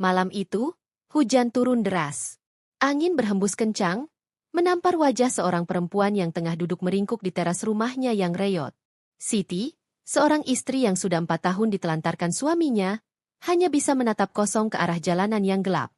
Malam itu, hujan turun deras. Angin berhembus kencang, menampar wajah seorang perempuan yang tengah duduk meringkuk di teras rumahnya yang reyot. Siti, seorang istri yang sudah 4 tahun ditelantarkan suaminya, hanya bisa menatap kosong ke arah jalanan yang gelap.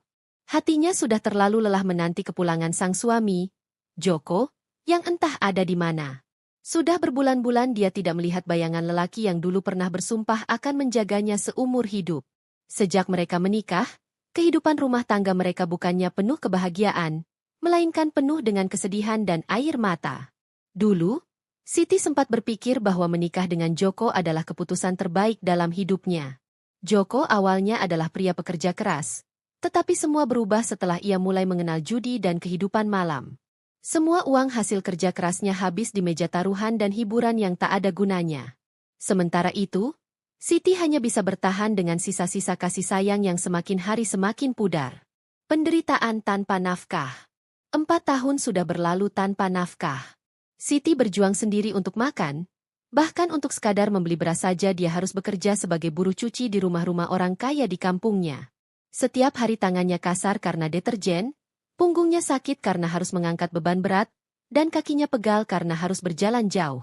Hatinya sudah terlalu lelah menanti kepulangan sang suami, Joko, yang entah ada di mana. Sudah berbulan-bulan dia tidak melihat bayangan lelaki yang dulu pernah bersumpah akan menjaganya seumur hidup. Sejak mereka menikah, kehidupan rumah tangga mereka bukannya penuh kebahagiaan, melainkan penuh dengan kesedihan dan air mata. Dulu, Siti sempat berpikir bahwa menikah dengan Joko adalah keputusan terbaik dalam hidupnya. Joko awalnya adalah pria pekerja keras, tetapi semua berubah setelah ia mulai mengenal judi dan kehidupan malam. Semua uang hasil kerja kerasnya habis di meja taruhan dan hiburan yang tak ada gunanya. Sementara itu, Siti hanya bisa bertahan dengan sisa-sisa kasih sayang yang semakin hari semakin pudar. Penderitaan tanpa nafkah. 4 tahun sudah berlalu tanpa nafkah. Siti berjuang sendiri untuk makan, bahkan untuk sekadar membeli beras saja dia harus bekerja sebagai buruh cuci di rumah-rumah orang kaya di kampungnya. Setiap hari tangannya kasar karena deterjen, punggungnya sakit karena harus mengangkat beban berat, dan kakinya pegal karena harus berjalan jauh.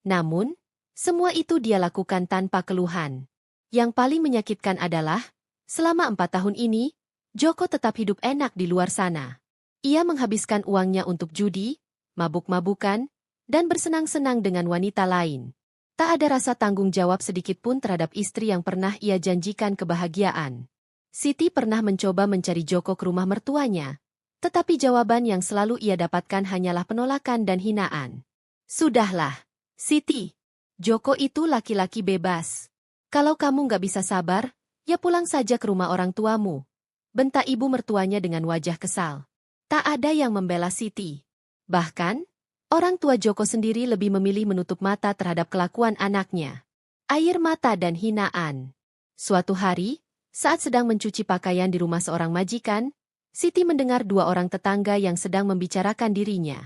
Namun, semua itu dia lakukan tanpa keluhan. Yang paling menyakitkan adalah, selama 4 tahun ini, Joko tetap hidup enak di luar sana. Ia menghabiskan uangnya untuk judi, mabuk-mabukan, dan bersenang-senang dengan wanita lain. Tak ada rasa tanggung jawab sedikit pun terhadap istri yang pernah ia janjikan kebahagiaan. Siti pernah mencoba mencari Joko ke rumah mertuanya, tetapi jawaban yang selalu ia dapatkan hanyalah penolakan dan hinaan. Sudahlah, Siti. Joko itu laki-laki bebas. Kalau kamu nggak bisa sabar, ya pulang saja ke rumah orang tuamu. Bentak ibu mertuanya dengan wajah kesal. Tak ada yang membela Siti. Bahkan, orang tua Joko sendiri lebih memilih menutup mata terhadap kelakuan anaknya. Air mata dan hinaan. Suatu hari, saat sedang mencuci pakaian di rumah seorang majikan, Siti mendengar 2 orang tetangga yang sedang membicarakan dirinya.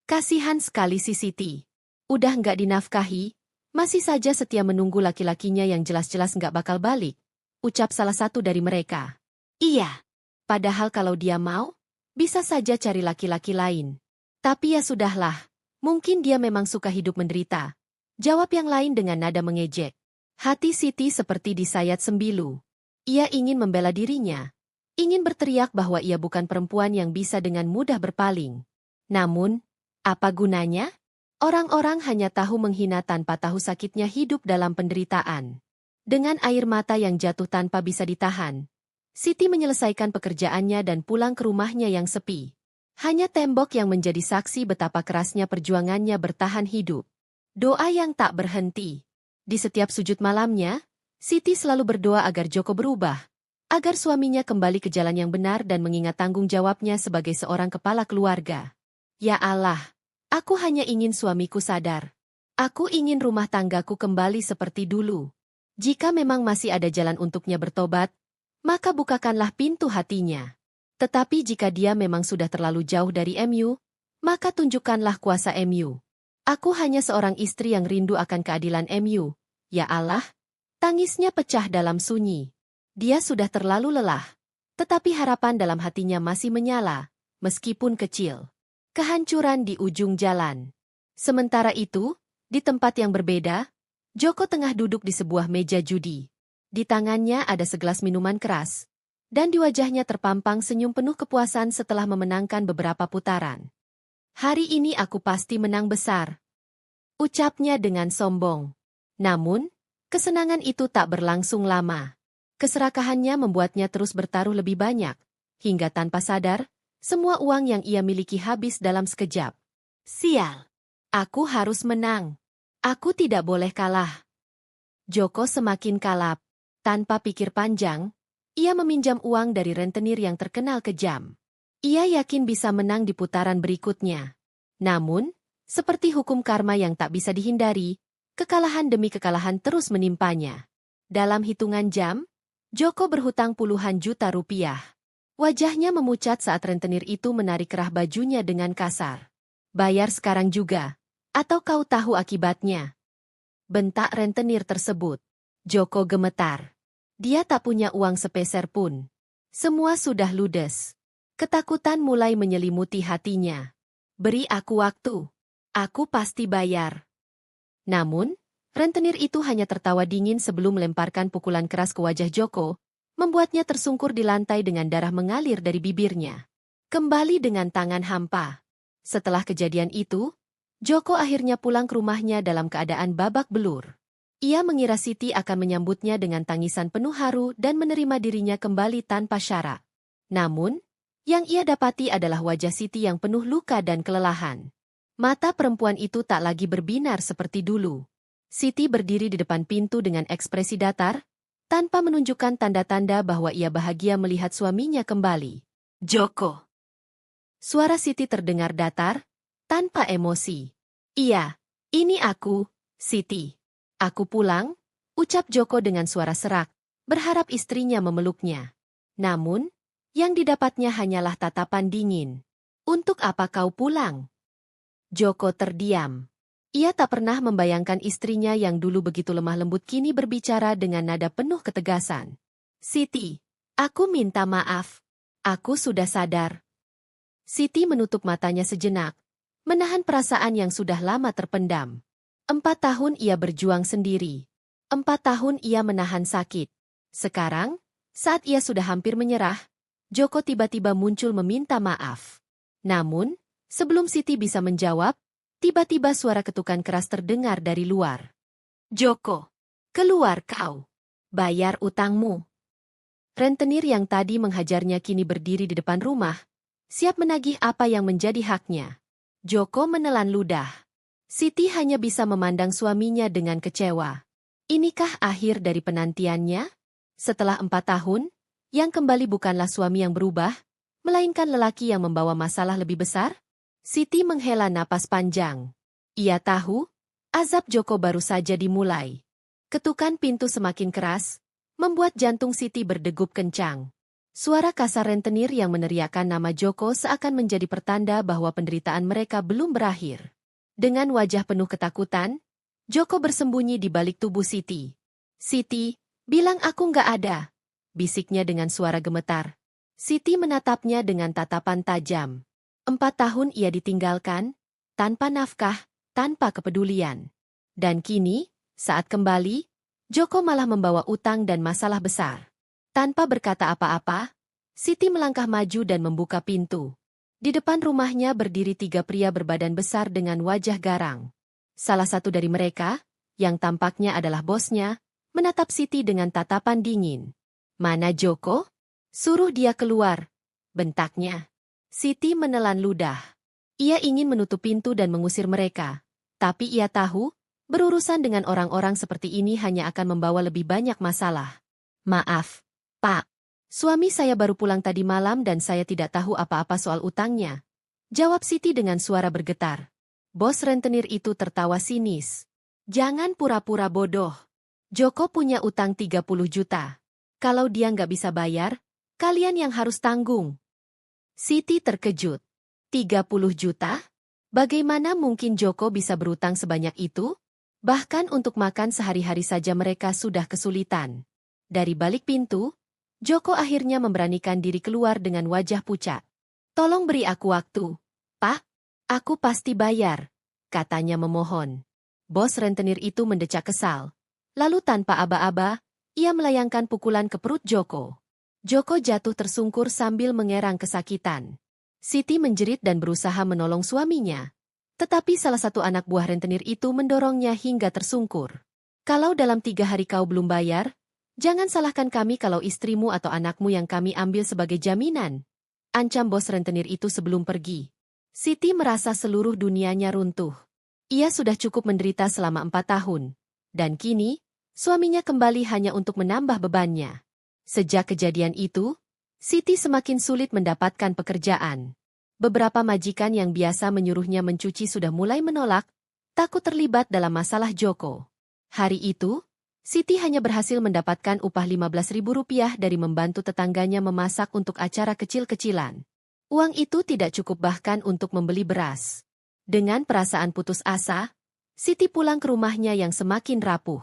Kasihan sekali si Siti. Udah nggak dinafkahi, masih saja setia menunggu laki-lakinya yang jelas-jelas nggak bakal balik, ucap salah satu dari mereka. Iya, padahal kalau dia mau, bisa saja cari laki-laki lain. Tapi ya sudahlah, mungkin dia memang suka hidup menderita. Jawab yang lain dengan nada mengejek. Hati Siti seperti disayat sembilu. Ia ingin membela dirinya, ingin berteriak bahwa ia bukan perempuan yang bisa dengan mudah berpaling. Namun, apa gunanya? Orang-orang hanya tahu menghina tanpa tahu sakitnya hidup dalam penderitaan. Dengan air mata yang jatuh tanpa bisa ditahan, Siti menyelesaikan pekerjaannya dan pulang ke rumahnya yang sepi. Hanya tembok yang menjadi saksi betapa kerasnya perjuangannya bertahan hidup. Doa yang tak berhenti. Di setiap sujud malamnya, Siti selalu berdoa agar Joko berubah, agar suaminya kembali ke jalan yang benar dan mengingat tanggung jawabnya sebagai seorang kepala keluarga. Ya Allah! Aku hanya ingin suamiku sadar. Aku ingin rumah tanggaku kembali seperti dulu. Jika memang masih ada jalan untuknya bertobat, maka bukakanlah pintu hatinya. Tetapi jika dia memang sudah terlalu jauh dari MU, maka tunjukkanlah kuasa MU. Aku hanya seorang istri yang rindu akan keadilan MU. Ya Allah, tangisnya pecah dalam sunyi. Dia sudah terlalu lelah, tetapi harapan dalam hatinya masih menyala, meskipun kecil. Kehancuran di ujung jalan. Sementara itu, di tempat yang berbeda, Joko tengah duduk di sebuah meja judi. Di tangannya ada segelas minuman keras, dan di wajahnya terpampang senyum penuh kepuasan setelah memenangkan beberapa putaran. Hari ini aku pasti menang besar, ucapnya dengan sombong. Namun, kesenangan itu tak berlangsung lama. Keserakahannya membuatnya terus bertaruh lebih banyak, hingga tanpa sadar, semua uang yang ia miliki habis dalam sekejap. Sial! Aku harus menang. Aku tidak boleh kalah. Joko semakin kalap. Tanpa pikir panjang, ia meminjam uang dari rentenir yang terkenal kejam. Ia yakin bisa menang di putaran berikutnya. Namun, seperti hukum karma yang tak bisa dihindari, kekalahan demi kekalahan terus menimpanya. Dalam hitungan jam, Joko berhutang puluhan juta rupiah. Wajahnya memucat saat rentenir itu menarik kerah bajunya dengan kasar. Bayar sekarang juga, atau kau tahu akibatnya. Bentak rentenir tersebut. Joko gemetar. Dia tak punya uang sepeser pun. Semua sudah ludes. Ketakutan mulai menyelimuti hatinya. Beri aku waktu. Aku pasti bayar. Namun, rentenir itu hanya tertawa dingin sebelum melemparkan pukulan keras ke wajah Joko, membuatnya tersungkur di lantai dengan darah mengalir dari bibirnya. Kembali dengan tangan hampa. Setelah kejadian itu, Joko akhirnya pulang ke rumahnya dalam keadaan babak belur. Ia mengira Siti akan menyambutnya dengan tangisan penuh haru dan menerima dirinya kembali tanpa syarat. Namun, yang ia dapati adalah wajah Siti yang penuh luka dan kelelahan. Mata perempuan itu tak lagi berbinar seperti dulu. Siti berdiri di depan pintu dengan ekspresi datar, tanpa menunjukkan tanda-tanda bahwa ia bahagia melihat suaminya kembali. Joko. Suara Siti terdengar datar, tanpa emosi. Iya, ini aku, Siti. Aku pulang, ucap Joko dengan suara serak, berharap istrinya memeluknya. Namun, yang didapatnya hanyalah tatapan dingin. Untuk apa kau pulang? Joko terdiam. Ia tak pernah membayangkan istrinya yang dulu begitu lemah lembut kini berbicara dengan nada penuh ketegasan. Siti, aku minta maaf. Aku sudah sadar. Siti menutup matanya sejenak, menahan perasaan yang sudah lama terpendam. 4 tahun ia berjuang sendiri. 4 tahun ia menahan sakit. Sekarang, saat ia sudah hampir menyerah, Joko tiba-tiba muncul meminta maaf. Namun, sebelum Siti bisa menjawab, tiba-tiba suara ketukan keras terdengar dari luar. Joko, keluar kau. Bayar utangmu. Rentenir yang tadi menghajarnya kini berdiri di depan rumah, siap menagih apa yang menjadi haknya. Joko menelan ludah. Siti hanya bisa memandang suaminya dengan kecewa. Inikah akhir dari penantiannya? Setelah 4 tahun, yang kembali bukanlah suami yang berubah, melainkan lelaki yang membawa masalah lebih besar? Siti menghela napas panjang. Ia tahu, azab Joko baru saja dimulai. Ketukan pintu semakin keras, membuat jantung Siti berdegup kencang. Suara kasar rentenir yang meneriakkan nama Joko seakan menjadi pertanda bahwa penderitaan mereka belum berakhir. Dengan wajah penuh ketakutan, Joko bersembunyi di balik tubuh Siti. Siti, bilang aku nggak ada, bisiknya dengan suara gemetar. Siti menatapnya dengan tatapan tajam. 4 tahun ia ditinggalkan, tanpa nafkah, tanpa kepedulian. Dan kini, saat kembali, Joko malah membawa utang dan masalah besar. Tanpa berkata apa-apa, Siti melangkah maju dan membuka pintu. Di depan rumahnya berdiri 3 pria berbadan besar dengan wajah garang. Salah satu dari mereka, yang tampaknya adalah bosnya, menatap Siti dengan tatapan dingin. Mana Joko? Suruh dia keluar, bentaknya. Siti menelan ludah. Ia ingin menutup pintu dan mengusir mereka. Tapi ia tahu, berurusan dengan orang-orang seperti ini hanya akan membawa lebih banyak masalah. Maaf, Pak. Suami saya baru pulang tadi malam dan saya tidak tahu apa-apa soal utangnya. Jawab Siti dengan suara bergetar. Bos rentenir itu tertawa sinis. Jangan pura-pura bodoh. Joko punya utang 30 juta. Kalau dia nggak bisa bayar, kalian yang harus tanggung. Siti terkejut. 30 juta? Bagaimana mungkin Joko bisa berutang sebanyak itu? Bahkan untuk makan sehari-hari saja mereka sudah kesulitan. Dari balik pintu, Joko akhirnya memberanikan diri keluar dengan wajah pucat. Tolong beri aku waktu. Pak, aku pasti bayar, katanya memohon. Bos rentenir itu mendecak kesal. Lalu tanpa aba-aba, ia melayangkan pukulan ke perut Joko. Joko jatuh tersungkur sambil mengerang kesakitan. Siti menjerit dan berusaha menolong suaminya. Tetapi salah satu anak buah rentenir itu mendorongnya hingga tersungkur. Kalau dalam 3 hari kau belum bayar, jangan salahkan kami kalau istrimu atau anakmu yang kami ambil sebagai jaminan. Ancam bos rentenir itu sebelum pergi. Siti merasa seluruh dunianya runtuh. Ia sudah cukup menderita selama 4 tahun. Dan kini, suaminya kembali hanya untuk menambah bebannya. Sejak kejadian itu, Siti semakin sulit mendapatkan pekerjaan. Beberapa majikan yang biasa menyuruhnya mencuci sudah mulai menolak, takut terlibat dalam masalah Joko. Hari itu, Siti hanya berhasil mendapatkan upah Rp15.000 dari membantu tetangganya memasak untuk acara kecil-kecilan. Uang itu tidak cukup bahkan untuk membeli beras. Dengan perasaan putus asa, Siti pulang ke rumahnya yang semakin rapuh.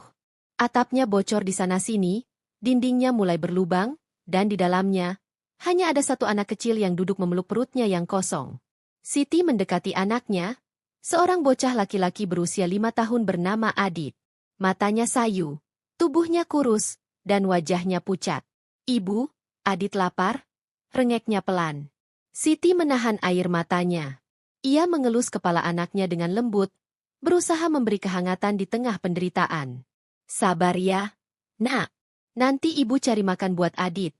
Atapnya bocor di sana-sini, dindingnya mulai berlubang, dan di dalamnya, Hanya ada satu anak kecil yang duduk memeluk perutnya yang kosong. Siti mendekati anaknya, seorang bocah laki-laki berusia 5 tahun bernama Adit. Matanya sayu, tubuhnya kurus, dan wajahnya pucat. "Ibu, Adit lapar?" rengeknya pelan. Siti menahan air matanya. Ia mengelus kepala anaknya dengan lembut, berusaha memberi kehangatan di tengah penderitaan. "Sabar ya, Nak. Nanti ibu cari makan buat Adit,"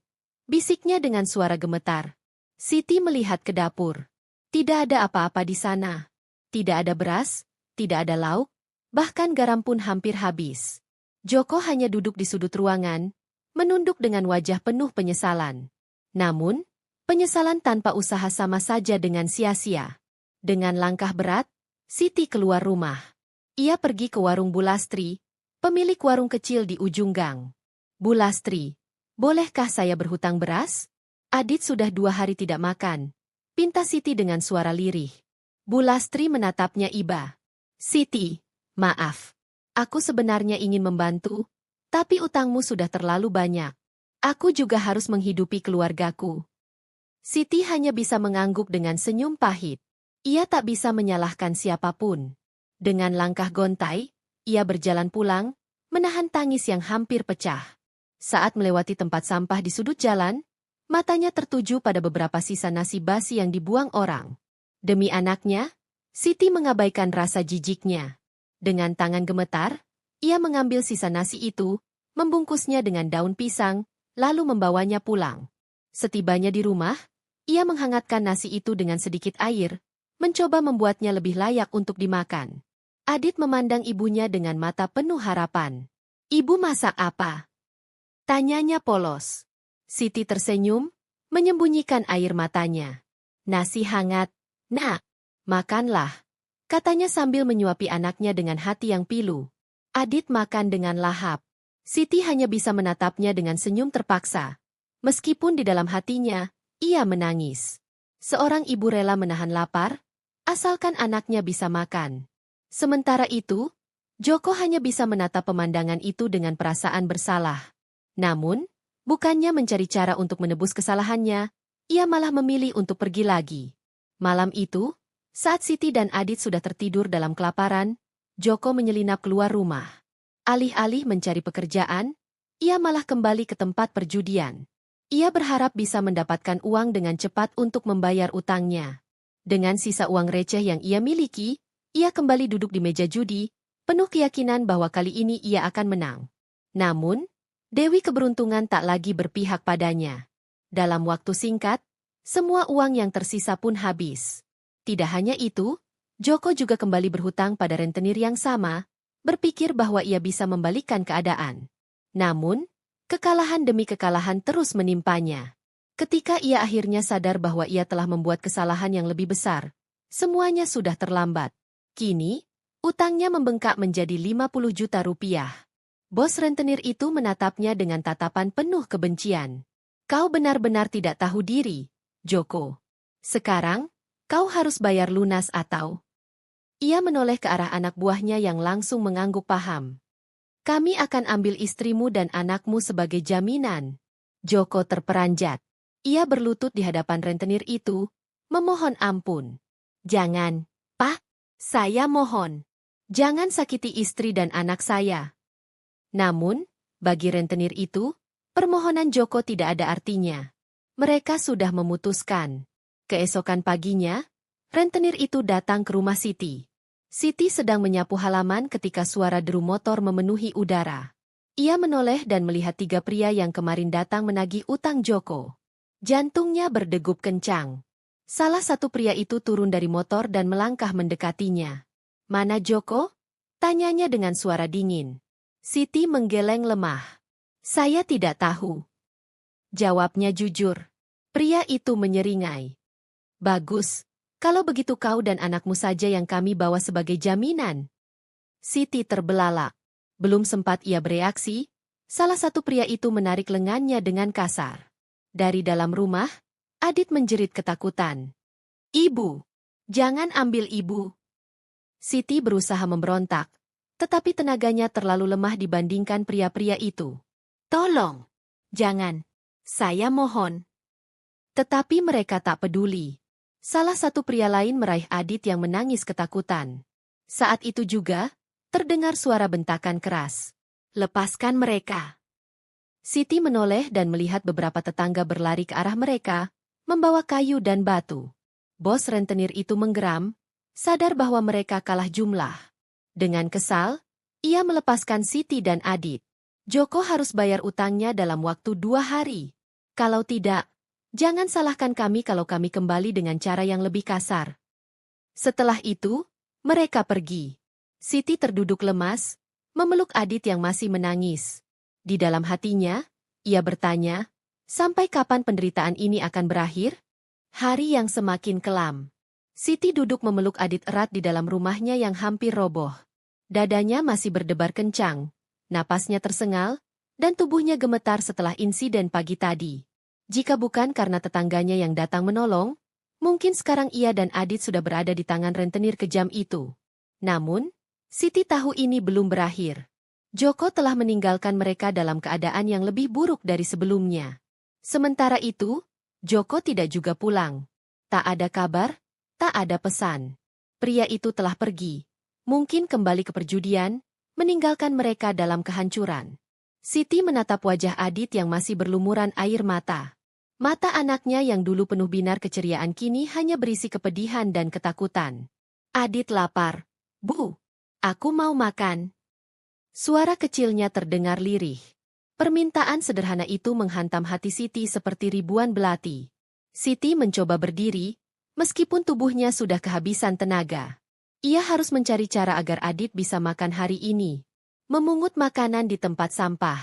bisiknya dengan suara gemetar. Siti melihat ke dapur. Tidak ada apa-apa di sana. Tidak ada beras, tidak ada lauk, bahkan garam pun hampir habis. Joko hanya duduk di sudut ruangan, menunduk dengan wajah penuh penyesalan. Namun, penyesalan tanpa usaha sama saja dengan sia-sia. Dengan langkah berat, Siti keluar rumah. Ia pergi ke warung Bulastri, pemilik warung kecil di ujung gang. "Bulastri, bolehkah saya berhutang beras? Adit sudah 2 hari tidak makan," pinta Siti dengan suara lirih. Bulastri menatapnya iba. "Siti, maaf. Aku sebenarnya ingin membantu, tapi utangmu sudah terlalu banyak. Aku juga harus menghidupi keluargaku." Siti hanya bisa mengangguk dengan senyum pahit. Ia tak bisa menyalahkan siapapun. Dengan langkah gontai, ia berjalan pulang, menahan tangis yang hampir pecah. Saat melewati tempat sampah di sudut jalan, matanya tertuju pada beberapa sisa nasi basi yang dibuang orang. Demi anaknya, Siti mengabaikan rasa jijiknya. Dengan tangan gemetar, ia mengambil sisa nasi itu, membungkusnya dengan daun pisang, lalu membawanya pulang. Setibanya di rumah, ia menghangatkan nasi itu dengan sedikit air, mencoba membuatnya lebih layak untuk dimakan. Adit memandang ibunya dengan mata penuh harapan. "Ibu masak apa?" tanyanya polos. Siti tersenyum, menyembunyikan air matanya. "Nasi hangat, Nak. Makanlah," katanya sambil menyuapi anaknya dengan hati yang pilu. Adit makan dengan lahap. Siti hanya bisa menatapnya dengan senyum terpaksa. Meskipun di dalam hatinya, ia menangis. Seorang ibu rela menahan lapar, asalkan anaknya bisa makan. Sementara itu, Joko hanya bisa menatap pemandangan itu dengan perasaan bersalah. Namun, bukannya mencari cara untuk menebus kesalahannya, ia malah memilih untuk pergi lagi. Malam itu, saat Siti dan Adit sudah tertidur dalam kelaparan, Joko menyelinap keluar rumah. Alih-alih mencari pekerjaan, ia malah kembali ke tempat perjudian. Ia berharap bisa mendapatkan uang dengan cepat untuk membayar utangnya. Dengan sisa uang receh yang ia miliki, ia kembali duduk di meja judi, penuh keyakinan bahwa kali ini ia akan menang. Namun, Dewi keberuntungan tak lagi berpihak padanya. Dalam waktu singkat, semua uang yang tersisa pun habis. Tidak hanya itu, Joko juga kembali berhutang pada rentenir yang sama, berpikir bahwa ia bisa membalikkan keadaan. Namun, kekalahan demi kekalahan terus menimpanya. Ketika ia akhirnya sadar bahwa ia telah membuat kesalahan yang lebih besar, semuanya sudah terlambat. Kini, utangnya membengkak menjadi 50 juta rupiah. Bos rentenir itu menatapnya dengan tatapan penuh kebencian. "Kau benar-benar tidak tahu diri, Joko. Sekarang, kau harus bayar lunas atau..." Ia menoleh ke arah anak buahnya yang langsung mengangguk paham. "Kami akan ambil istrimu dan anakmu sebagai jaminan." Joko terperanjat. Ia berlutut di hadapan rentenir itu, memohon ampun. "Jangan, Pak. Saya mohon. Jangan sakiti istri dan anak saya." Namun, bagi rentenir itu, permohonan Joko tidak ada artinya. Mereka sudah memutuskan. Keesokan paginya, rentenir itu datang ke rumah Siti. Siti sedang menyapu halaman ketika suara deru motor memenuhi udara. Ia menoleh dan melihat 3 pria yang kemarin datang menagih utang Joko. Jantungnya berdegup kencang. Salah satu pria itu turun dari motor dan melangkah mendekatinya. "Mana Joko?" tanyanya dengan suara dingin. Siti menggeleng lemah. "Saya tidak tahu," jawabnya jujur. Pria itu menyeringai. "Bagus, kalau begitu kau dan anakmu saja yang kami bawa sebagai jaminan." Siti terbelalak. Belum sempat ia bereaksi, salah satu pria itu menarik lengannya dengan kasar. Dari dalam rumah, Adit menjerit ketakutan. "Ibu! Jangan ambil ibu!" Siti berusaha memberontak, tetapi tenaganya terlalu lemah dibandingkan pria-pria itu. "Tolong! Jangan! Saya mohon!" Tetapi mereka tak peduli. Salah satu pria lain meraih Adit yang menangis ketakutan. Saat itu juga, terdengar suara bentakan keras. Lepaskan mereka. Siti menoleh dan melihat beberapa tetangga berlari ke arah mereka, membawa kayu dan batu. Bos rentenir itu menggeram, sadar bahwa mereka kalah jumlah. Dengan kesal, ia melepaskan Siti dan Adit. Joko harus bayar utangnya dalam waktu 2 hari. Kalau tidak, jangan salahkan kami kalau kami kembali dengan cara yang lebih kasar. Setelah itu, mereka pergi. Siti terduduk lemas, memeluk Adit yang masih menangis. Di dalam hatinya, ia bertanya, sampai kapan penderitaan ini akan berakhir? Hari yang semakin kelam. Siti duduk memeluk Adit erat di dalam rumahnya yang hampir roboh. Dadanya masih berdebar kencang, napasnya tersengal, dan tubuhnya gemetar setelah insiden pagi tadi. Jika bukan karena tetangganya yang datang menolong, mungkin sekarang ia dan Adit sudah berada di tangan rentenir kejam itu. Namun, Siti tahu ini belum berakhir. Joko telah meninggalkan mereka dalam keadaan yang lebih buruk dari sebelumnya. Sementara itu, Joko tidak juga pulang. Tak ada kabar, tak ada pesan. Pria itu telah pergi. Mungkin kembali ke perjudian, meninggalkan mereka dalam kehancuran. Siti menatap wajah Adit yang masih berlumuran air mata. Mata anaknya yang dulu penuh binar keceriaan kini hanya berisi kepedihan dan ketakutan. Adit lapar. Bu, aku mau makan. Suara kecilnya terdengar lirih. Permintaan sederhana itu menghantam hati Siti seperti ribuan belati. Siti mencoba berdiri, meskipun tubuhnya sudah kehabisan tenaga. Ia harus mencari cara agar Adit bisa makan hari ini. Memungut makanan di tempat sampah.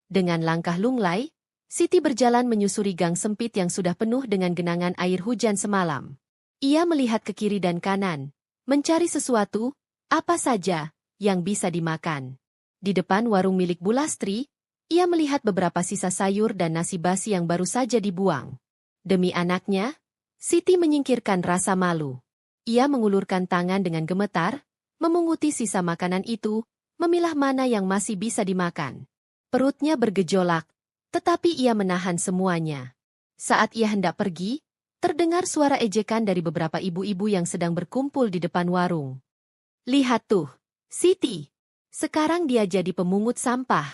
Dengan langkah lunglai, Siti berjalan menyusuri gang sempit yang sudah penuh dengan genangan air hujan semalam. Ia melihat ke kiri dan kanan, mencari sesuatu, apa saja, yang bisa dimakan. Di depan warung milik Bu Lastri, ia melihat beberapa sisa sayur dan nasi basi yang baru saja dibuang. Demi anaknya, Siti menyingkirkan rasa malu. Ia mengulurkan tangan dengan gemetar, memunguti sisa makanan itu, memilah mana yang masih bisa dimakan. Perutnya bergejolak, tetapi ia menahan semuanya. Saat ia hendak pergi, terdengar suara ejekan dari beberapa ibu-ibu yang sedang berkumpul di depan warung. Lihat tuh, Siti. Sekarang dia jadi pemungut sampah.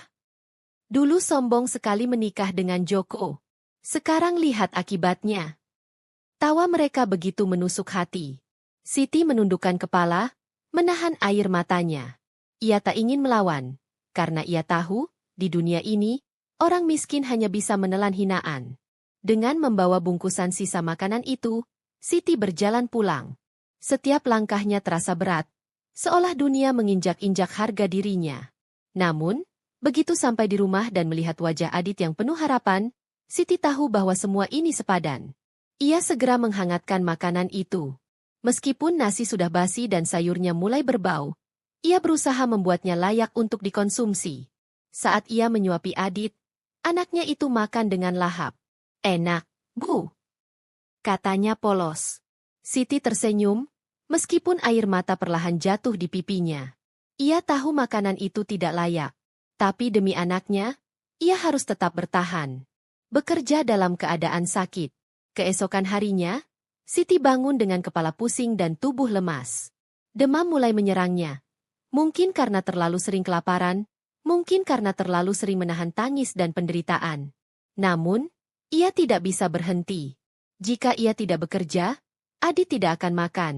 Dulu sombong sekali menikah dengan Joko. Sekarang lihat akibatnya. Tawa mereka begitu menusuk hati. Siti menundukkan kepala, menahan air matanya. Ia tak ingin melawan, karena ia tahu, di dunia ini, orang miskin hanya bisa menelan hinaan. Dengan membawa bungkusan sisa makanan itu, Siti berjalan pulang. Setiap langkahnya terasa berat, seolah dunia menginjak-injak harga dirinya. Namun, begitu sampai di rumah dan melihat wajah Adit yang penuh harapan, Siti tahu bahwa semua ini sepadan. Ia segera menghangatkan makanan itu. Meskipun nasi sudah basi dan sayurnya mulai berbau, ia berusaha membuatnya layak untuk dikonsumsi. Saat ia menyuapi Adit, anaknya itu makan dengan lahap. Enak, Bu, katanya polos. Siti tersenyum, meskipun air mata perlahan jatuh di pipinya. Ia tahu makanan itu tidak layak. Tapi demi anaknya, ia harus tetap bertahan. Bekerja dalam keadaan sakit. Keesokan harinya, Siti bangun dengan kepala pusing dan tubuh lemas. Demam mulai menyerangnya. Mungkin karena terlalu sering kelaparan, mungkin karena terlalu sering menahan tangis dan penderitaan. Namun, ia tidak bisa berhenti. Jika ia tidak bekerja, Adit tidak akan makan.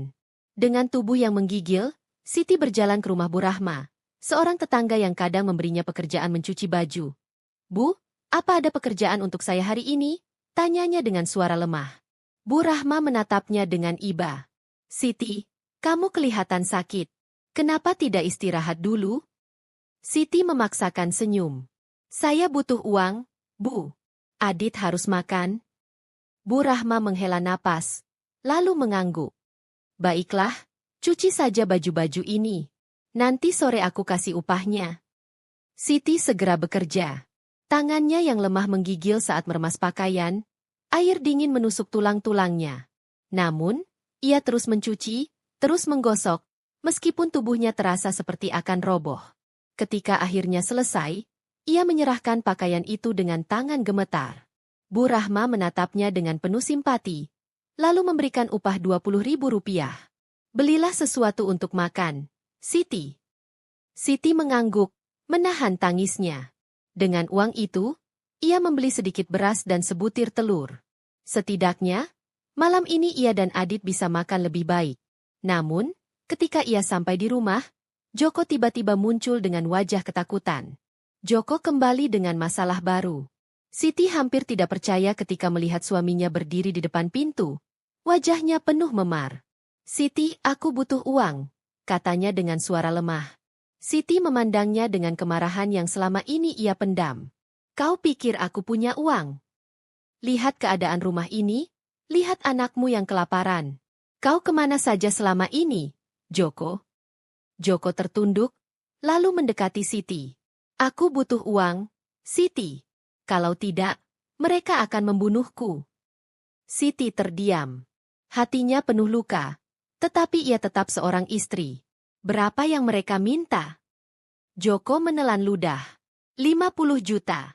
Dengan tubuh yang menggigil, Siti berjalan ke rumah Bu Rahma, seorang tetangga yang kadang memberinya pekerjaan mencuci baju. Bu, apa ada pekerjaan untuk saya hari ini? Tanyanya dengan suara lemah. Bu Rahma menatapnya dengan iba. Siti, kamu kelihatan sakit. Kenapa tidak istirahat dulu? Siti memaksakan senyum. Saya butuh uang, Bu. Adit harus makan. Bu Rahma menghela napas, lalu mengangguk. Baiklah, cuci saja baju-baju ini. Nanti sore aku kasih upahnya. Siti segera bekerja. Tangannya yang lemah menggigil saat meremas pakaian, air dingin menusuk tulang-tulangnya. Namun, ia terus mencuci, terus menggosok, meskipun tubuhnya terasa seperti akan roboh. Ketika akhirnya selesai, ia menyerahkan pakaian itu dengan tangan gemetar. Bu Rahma menatapnya dengan penuh simpati, lalu memberikan upah 20.000 rupiah. Belilah sesuatu untuk makan, Siti. Siti mengangguk, menahan tangisnya. Dengan uang itu, ia membeli sedikit beras dan sebutir telur. Setidaknya, malam ini ia dan Adit bisa makan lebih baik. Namun, ketika ia sampai di rumah, Joko tiba-tiba muncul dengan wajah ketakutan. Joko kembali dengan masalah baru. Siti hampir tidak percaya ketika melihat suaminya berdiri di depan pintu. Wajahnya penuh memar. "Siti, aku butuh uang," katanya dengan suara lemah. Siti memandangnya dengan kemarahan yang selama ini ia pendam. "Kau pikir aku punya uang? Lihat keadaan rumah ini, lihat anakmu yang kelaparan. Kau kemana saja selama ini, Joko?" Joko tertunduk, lalu mendekati Siti. "Aku butuh uang, Siti. Kalau tidak, mereka akan membunuhku." Siti terdiam. Hatinya penuh luka, tetapi ia tetap seorang istri. "Berapa yang mereka minta?" Joko menelan ludah. 50 juta.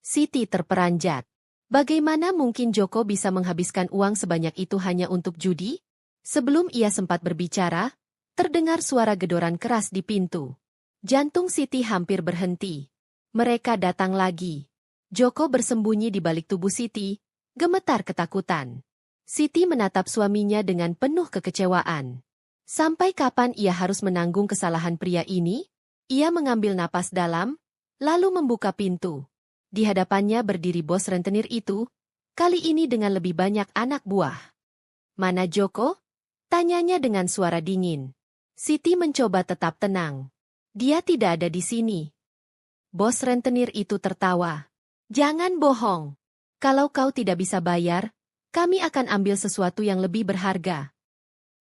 Siti terperanjat. Bagaimana mungkin Joko bisa menghabiskan uang sebanyak itu hanya untuk judi? Sebelum ia sempat berbicara, terdengar suara gedoran keras di pintu. Jantung Siti hampir berhenti. Mereka datang lagi. Joko bersembunyi di balik tubuh Siti, gemetar ketakutan. Siti menatap suaminya dengan penuh kekecewaan. Sampai kapan ia harus menanggung kesalahan pria ini? Ia mengambil napas dalam, lalu membuka pintu. Di hadapannya berdiri bos rentenir itu, kali ini dengan lebih banyak anak buah. "Mana Joko?" tanyanya dengan suara dingin. Siti mencoba tetap tenang. "Dia tidak ada di sini." Bos rentenir itu tertawa. "Jangan bohong. Kalau kau tidak bisa bayar, kami akan ambil sesuatu yang lebih berharga."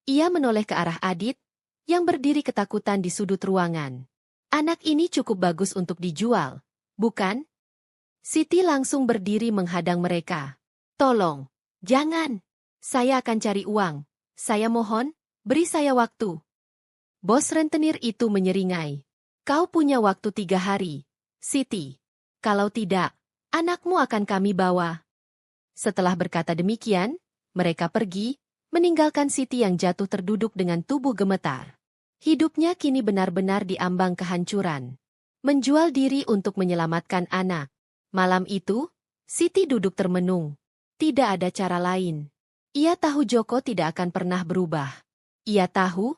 Ia menoleh ke arah Adit, yang berdiri ketakutan di sudut ruangan. "Anak ini cukup bagus untuk dijual, bukan?" Siti langsung berdiri menghadang mereka. "Tolong, jangan. Saya akan cari uang. Saya mohon, beri saya waktu." Bos rentenir itu menyeringai. "Kau punya waktu 3 hari, Siti. Kalau tidak, anakmu akan kami bawa." Setelah berkata demikian, mereka pergi, meninggalkan Siti yang jatuh terduduk dengan tubuh gemetar. Hidupnya kini benar-benar diambang kehancuran. Menjual diri untuk menyelamatkan anak. Malam itu, Siti duduk termenung. Tidak ada cara lain. Ia tahu Joko tidak akan pernah berubah. Ia tahu,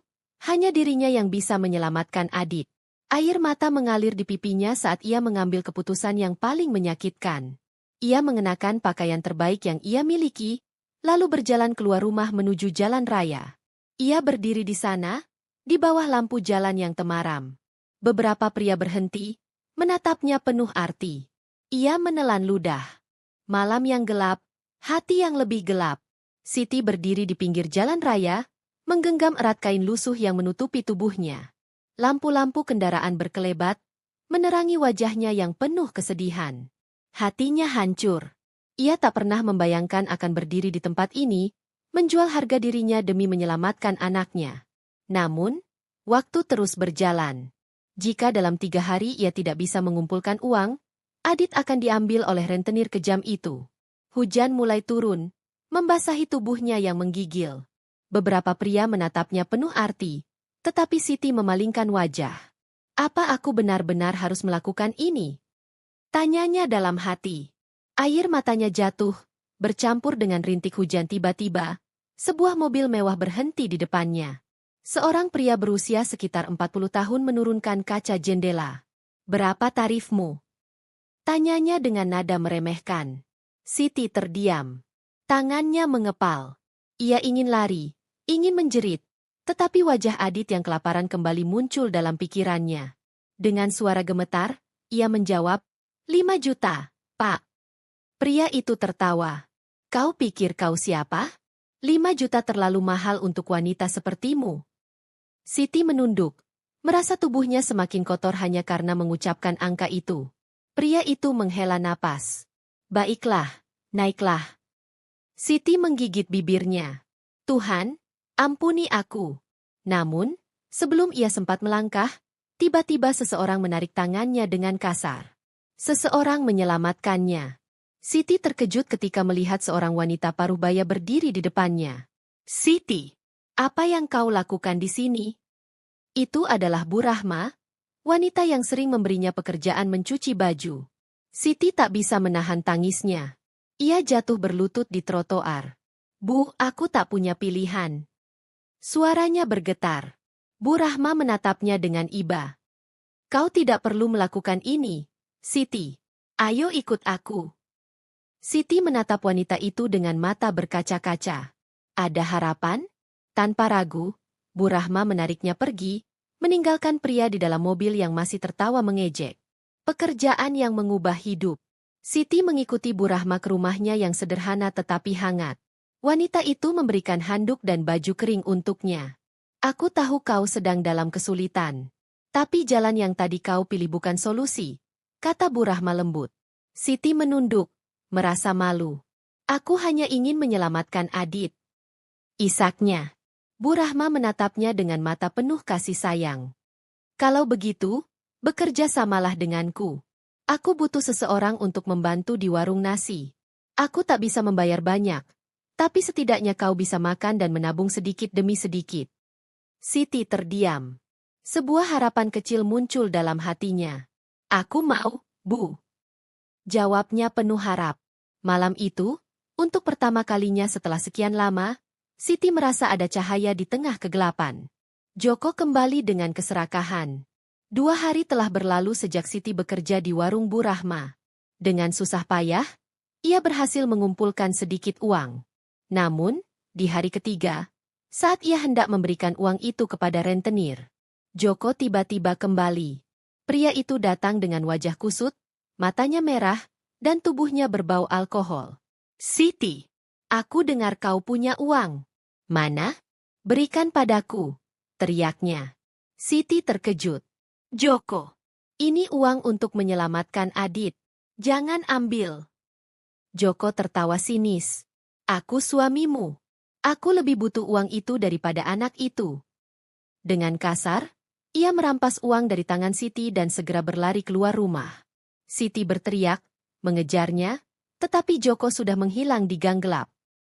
hanya dirinya yang bisa menyelamatkan Adit. Air mata mengalir di pipinya saat ia mengambil keputusan yang paling menyakitkan. Ia mengenakan pakaian terbaik yang ia miliki, lalu berjalan keluar rumah menuju jalan raya. Ia berdiri di sana, di bawah lampu jalan yang temaram. Beberapa pria berhenti, menatapnya penuh arti. Ia menelan ludah. Malam yang gelap, hati yang lebih gelap. Siti berdiri di pinggir jalan raya, menggenggam erat kain lusuh yang menutupi tubuhnya. Lampu-lampu kendaraan berkelebat, menerangi wajahnya yang penuh kesedihan. Hatinya hancur. Ia tak pernah membayangkan akan berdiri di tempat ini, menjual harga dirinya demi menyelamatkan anaknya. Namun, waktu terus berjalan. Jika dalam 3 hari ia tidak bisa mengumpulkan uang, Adit akan diambil oleh rentenir kejam itu. Hujan mulai turun, membasahi tubuhnya yang menggigil. Beberapa pria menatapnya penuh arti, tetapi Siti memalingkan wajah. "Apa aku benar-benar harus melakukan ini?" tanyanya dalam hati. Air matanya jatuh, bercampur dengan rintik hujan. Tiba-tiba, sebuah mobil mewah berhenti di depannya. Seorang pria berusia sekitar 40 tahun menurunkan kaca jendela. "Berapa tarifmu?" tanyanya dengan nada meremehkan. Siti terdiam. Tangannya mengepal. Ia ingin lari, ingin menjerit. Tetapi wajah Adit yang kelaparan kembali muncul dalam pikirannya. Dengan suara gemetar, ia menjawab, 5 juta, Pak." Pria itu tertawa. "Kau pikir kau siapa? 5 juta terlalu mahal untuk wanita sepertimu." Siti menunduk, merasa tubuhnya semakin kotor hanya karena mengucapkan angka itu. Pria itu menghela napas. "Baiklah, naiklah." Siti menggigit bibirnya. "Tuhan, ampuni aku." Namun, sebelum ia sempat melangkah, tiba-tiba seseorang menarik tangannya dengan kasar. Seseorang menyelamatkannya. Siti terkejut ketika melihat seorang wanita paruh baya berdiri di depannya. Siti, apa yang kau lakukan di sini? Itu adalah Bu Rahma, wanita yang sering memberinya pekerjaan mencuci baju. Siti tak bisa menahan tangisnya. Ia jatuh berlutut di trotoar. Bu, aku tak punya pilihan. Suaranya bergetar. Bu Rahma menatapnya dengan iba. Kau tidak perlu melakukan ini, Siti. Ayo ikut aku. Siti menatap wanita itu dengan mata berkaca-kaca. Ada harapan? Tanpa ragu, Bu Rahma menariknya pergi, meninggalkan pria di dalam mobil yang masih tertawa mengejek. Pekerjaan yang mengubah hidup. Siti mengikuti Bu Rahma ke rumahnya yang sederhana tetapi hangat. Wanita itu memberikan handuk dan baju kering untuknya. Aku tahu kau sedang dalam kesulitan. Tapi jalan yang tadi kau pilih bukan solusi, kata Bu Rahma lembut. Siti menunduk, merasa malu. Aku hanya ingin menyelamatkan Adit. Isaknya. Bu Rahma menatapnya dengan mata penuh kasih sayang. Kalau begitu, bekerja samalah denganku. Aku butuh seseorang untuk membantu di warung nasi. Aku tak bisa membayar banyak, tapi setidaknya kau bisa makan dan menabung sedikit demi sedikit. Siti terdiam. Sebuah harapan kecil muncul dalam hatinya. Aku mau, Bu. Jawabnya penuh harap. Malam itu, untuk pertama kalinya setelah sekian lama, Siti merasa ada cahaya di tengah kegelapan. Joko kembali dengan keserakahan. 2 hari telah berlalu sejak Siti bekerja di warung Bu Rahma. Dengan susah payah, ia berhasil mengumpulkan sedikit uang. Namun, di hari ketiga, saat ia hendak memberikan uang itu kepada rentenir, Joko tiba-tiba kembali. Pria itu datang dengan wajah kusut, matanya merah, dan tubuhnya berbau alkohol. Siti, aku dengar kau punya uang. Mana? Berikan padaku, teriaknya. Siti terkejut. Joko, ini uang untuk menyelamatkan Adit. Jangan ambil. Joko tertawa sinis. Aku suamimu. Aku lebih butuh uang itu daripada anak itu. Dengan kasar, ia merampas uang dari tangan Siti dan segera berlari keluar rumah. Siti berteriak, mengejarnya, tetapi Joko sudah menghilang di gang gelap.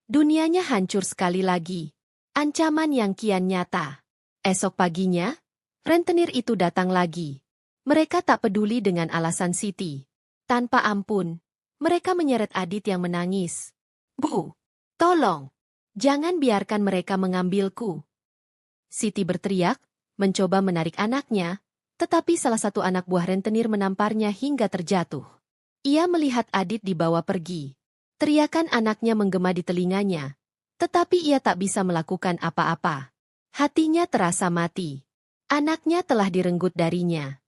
Dunianya hancur sekali lagi. Ancaman yang kian nyata. Esok paginya, rentenir itu datang lagi. Mereka tak peduli dengan alasan Siti. Tanpa ampun, mereka menyeret Adit yang menangis. Bu, tolong, jangan biarkan mereka mengambilku. Siti berteriak, mencoba menarik anaknya, tetapi salah satu anak buah rentenir menamparnya hingga terjatuh. Ia melihat Adit dibawa pergi. Teriakan anaknya menggema di telinganya, tetapi ia tak bisa melakukan apa-apa. Hatinya terasa mati. Anaknya telah direnggut darinya.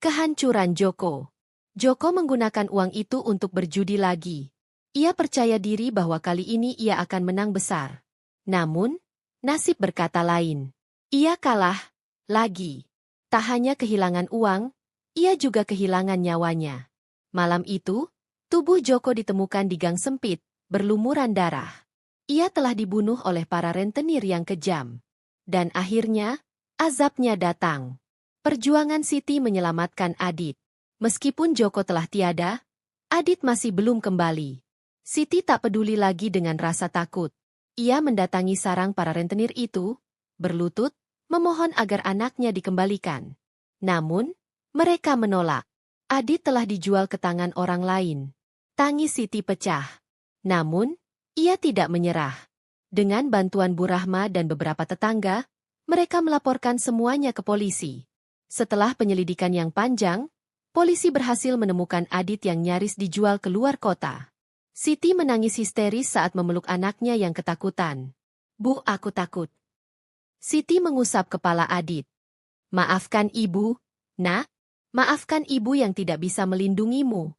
Kehancuran Joko. Joko menggunakan uang itu untuk berjudi lagi. Ia percaya diri bahwa kali ini ia akan menang besar. Namun, nasib berkata lain. Ia kalah, lagi. Tak hanya kehilangan uang, ia juga kehilangan nyawanya. Malam itu, tubuh Joko ditemukan di gang sempit, berlumuran darah. Ia telah dibunuh oleh para rentenir yang kejam. Dan akhirnya, azabnya datang. Perjuangan Siti menyelamatkan Adit. Meskipun Joko telah tiada, Adit masih belum kembali. Siti tak peduli lagi dengan rasa takut. Ia mendatangi sarang para rentenir itu, berlutut, memohon agar anaknya dikembalikan. Namun, mereka menolak. Adit telah dijual ke tangan orang lain. Tangis Siti pecah. Namun, ia tidak menyerah. Dengan bantuan Bu Rahma dan beberapa tetangga, mereka melaporkan semuanya ke polisi. Setelah penyelidikan yang panjang, polisi berhasil menemukan Adit yang nyaris dijual ke luar kota. Siti menangis histeris saat memeluk anaknya yang ketakutan. Bu, aku takut. Siti mengusap kepala Adit. Maafkan ibu, nak. Maafkan ibu yang tidak bisa melindungimu.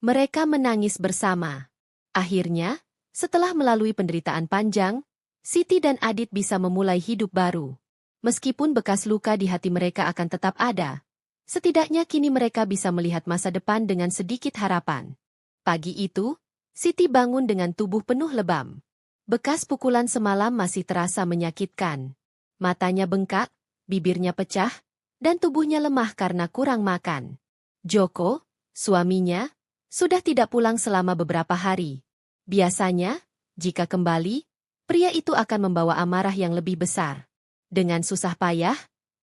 Mereka menangis bersama. Akhirnya, setelah melalui penderitaan panjang, Siti dan Adit bisa memulai hidup baru. Meskipun bekas luka di hati mereka akan tetap ada, setidaknya kini mereka bisa melihat masa depan dengan sedikit harapan. Pagi itu, Siti bangun dengan tubuh penuh lebam. Bekas pukulan semalam masih terasa menyakitkan. Matanya bengkak, bibirnya pecah, dan tubuhnya lemah karena kurang makan. Joko, suaminya, Sudah tidak pulang selama beberapa hari. Biasanya, jika kembali, pria itu akan membawa amarah yang lebih besar. Dengan susah payah,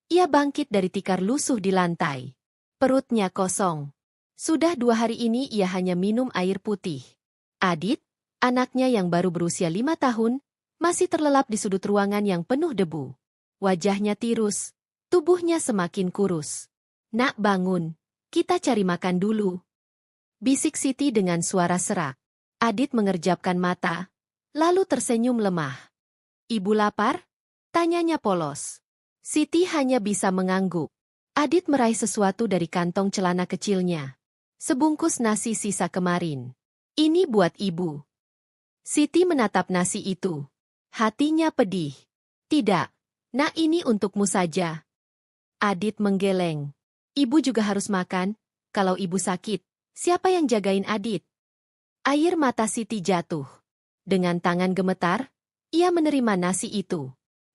ia bangkit dari tikar lusuh di lantai. Perutnya kosong. Sudah 2 hari ini ia hanya minum air putih. Adit, anaknya yang baru berusia 5 tahun, masih terlelap di sudut ruangan yang penuh debu. Wajahnya tirus, tubuhnya semakin kurus. Nak bangun, kita cari makan dulu. Bisik Siti dengan suara serak. Adit mengerjapkan mata, lalu tersenyum lemah. Ibu lapar? Tanyanya polos. Siti hanya bisa mengangguk. Adit meraih sesuatu dari kantong celana kecilnya. Sebungkus nasi sisa kemarin. Ini buat ibu. Siti menatap nasi itu. Hatinya pedih. Tidak, nak ini untukmu saja. Adit menggeleng. Ibu juga harus makan. Kalau ibu sakit, siapa yang jagain Adit? Air mata Siti jatuh. Dengan tangan gemetar, ia menerima nasi itu.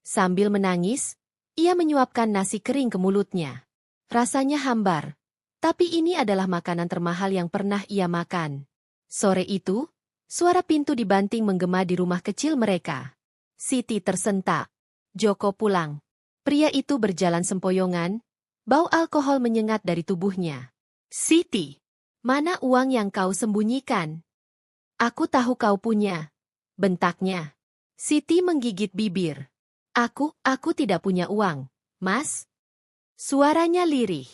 Sambil menangis, ia menyuapkan nasi kering ke mulutnya. Rasanya hambar. Tapi ini adalah makanan termahal yang pernah ia makan. Sore itu, suara pintu dibanting menggema di rumah kecil mereka. Siti tersentak. Joko pulang. Pria itu berjalan sempoyongan, bau alkohol menyengat dari tubuhnya. Siti, mana uang yang kau sembunyikan? Aku tahu kau punya. Bentaknya. Siti menggigit bibir. Aku tidak punya uang, Mas. Suaranya lirih.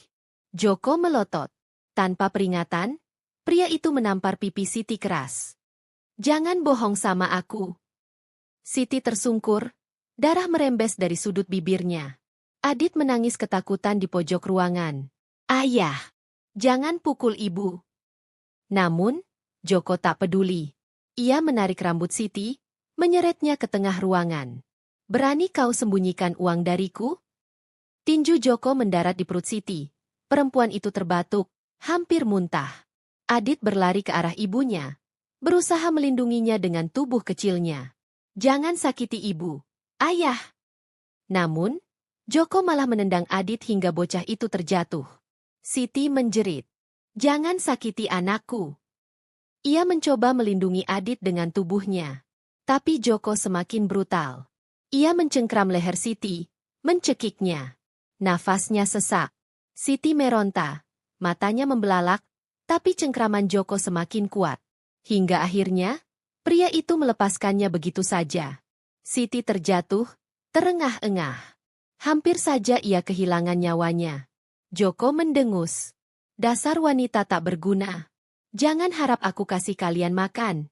Joko melotot. Tanpa peringatan, pria itu menampar pipi Siti keras. Jangan bohong sama aku. Siti tersungkur, darah merembes dari sudut bibirnya. Adit menangis ketakutan di pojok ruangan. Ayah, jangan pukul ibu. Namun, Joko tak peduli. Ia menarik rambut Siti, menyeretnya ke tengah ruangan. Berani kau sembunyikan uang dariku? Tinju Joko mendarat di perut Siti. Perempuan itu terbatuk, hampir muntah. Adit berlari ke arah ibunya, berusaha melindunginya dengan tubuh kecilnya. Jangan sakiti ibu, ayah. Namun, Joko malah menendang Adit hingga bocah itu terjatuh. Siti menjerit. Jangan sakiti anakku. Ia mencoba melindungi Adit dengan tubuhnya. Tapi Joko semakin brutal. Ia mencengkram leher Siti, mencekiknya. Nafasnya sesak. Siti meronta, matanya membelalak, tapi cengkraman Joko semakin kuat. Hingga akhirnya, pria itu melepaskannya begitu saja. Siti terjatuh, terengah-engah. Hampir saja ia kehilangan nyawanya. Joko mendengus. Dasar wanita tak berguna. Jangan harap aku kasih kalian makan.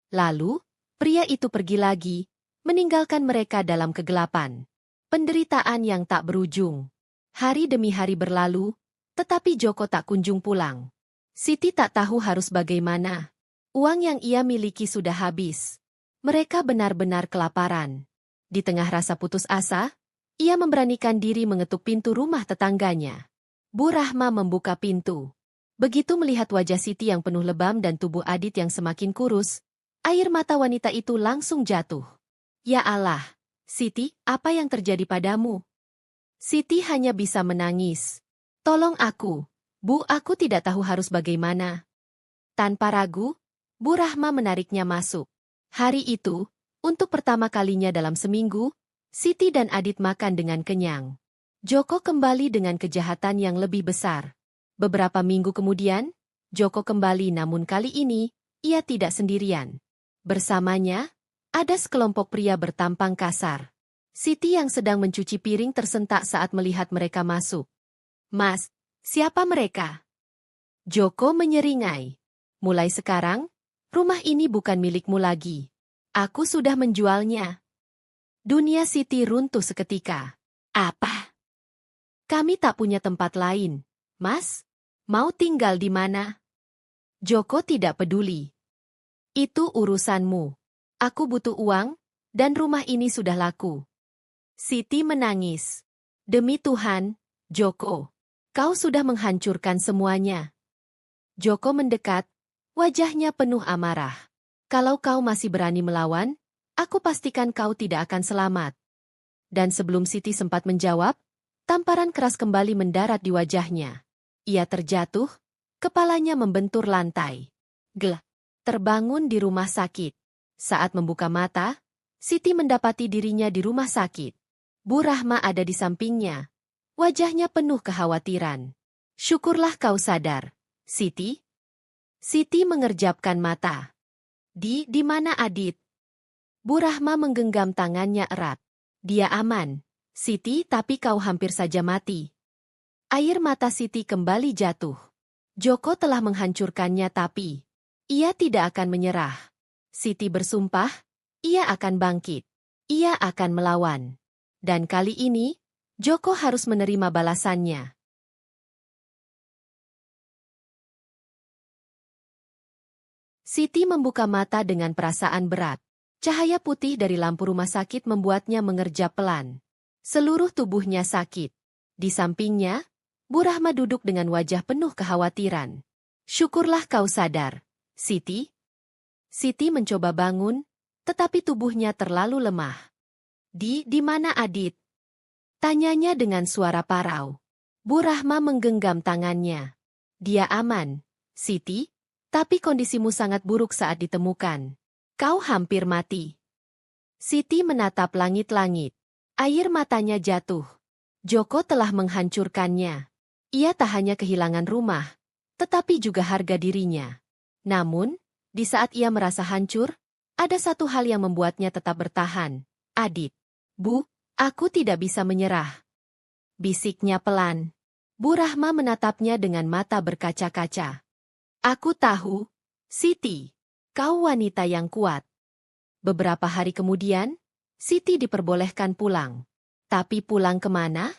Lalu, pria itu pergi lagi, meninggalkan mereka dalam kegelapan. Penderitaan yang tak berujung. Hari demi hari berlalu, tetapi Joko tak kunjung pulang. Siti tak tahu harus bagaimana. Uang yang ia miliki sudah habis. Mereka benar-benar kelaparan. Di tengah rasa putus asa, ia memberanikan diri mengetuk pintu rumah tetangganya. Bu Rahma membuka pintu. Begitu melihat wajah Siti yang penuh lebam dan tubuh Adit yang semakin kurus, air mata wanita itu langsung jatuh. Ya Allah, Siti, apa yang terjadi padamu? Siti hanya bisa menangis. Tolong aku, Bu, aku tidak tahu harus bagaimana. Tanpa ragu, Bu Rahma menariknya masuk. Hari itu, untuk pertama kalinya dalam seminggu, Siti dan Adit makan dengan kenyang. Joko kembali dengan kejahatan yang lebih besar. Beberapa minggu kemudian, Joko kembali namun kali ini, ia tidak sendirian. Bersamanya, ada sekelompok pria bertampang kasar. Siti yang sedang mencuci piring tersentak saat melihat mereka masuk. Mas, siapa mereka? Joko menyeringai. Mulai sekarang, rumah ini bukan milikmu lagi. Aku sudah menjualnya. Dunia Siti runtuh seketika. Apa? Kami tak punya tempat lain. Mas, mau tinggal di mana? Joko tidak peduli. Itu urusanmu. Aku butuh uang, dan rumah ini sudah laku. Siti menangis. Demi Tuhan, Joko, kau sudah menghancurkan semuanya. Joko mendekat, wajahnya penuh amarah. Kalau kau masih berani melawan, aku pastikan kau tidak akan selamat. Dan sebelum Siti sempat menjawab, tamparan keras kembali mendarat di wajahnya. Ia terjatuh, Kepalanya membentur lantai. Gel. Terbangun di rumah sakit. Saat membuka mata, Siti mendapati dirinya di rumah sakit. Bu Rahma ada di sampingnya. Wajahnya penuh kekhawatiran. Syukurlah kau sadar, Siti. Siti mengerjapkan mata. Di mana Adit? Bu Rahma menggenggam tangannya erat. Dia aman, Siti, tapi kau hampir saja mati. Air mata Siti kembali jatuh. Joko telah menghancurkannya tapi ia tidak akan menyerah. Siti bersumpah, ia akan bangkit. Ia akan melawan. Dan kali ini, Joko harus menerima balasannya. Siti membuka mata dengan perasaan berat. Cahaya putih dari lampu rumah sakit membuatnya mengerjap pelan. Seluruh tubuhnya sakit. Di sampingnya, Bu Rahma duduk dengan wajah penuh kekhawatiran. Syukurlah kau sadar, Siti. Siti mencoba bangun, tetapi tubuhnya terlalu lemah. Di mana Adit? Tanyanya dengan suara parau. Bu Rahma menggenggam tangannya. Dia aman, Siti, tapi kondisimu sangat buruk saat ditemukan. Kau hampir mati. Siti menatap langit-langit. Air matanya jatuh. Joko telah menghancurkannya. Ia tak hanya kehilangan rumah, tetapi juga harga dirinya. Namun, di saat ia merasa hancur, ada satu hal yang membuatnya tetap bertahan. Adit. Bu, aku tidak bisa menyerah. Bisiknya pelan. Bu Rahma menatapnya dengan mata berkaca-kaca. Aku tahu, Siti. Kau wanita yang kuat. Beberapa hari kemudian, Siti diperbolehkan pulang. Tapi pulang kemana?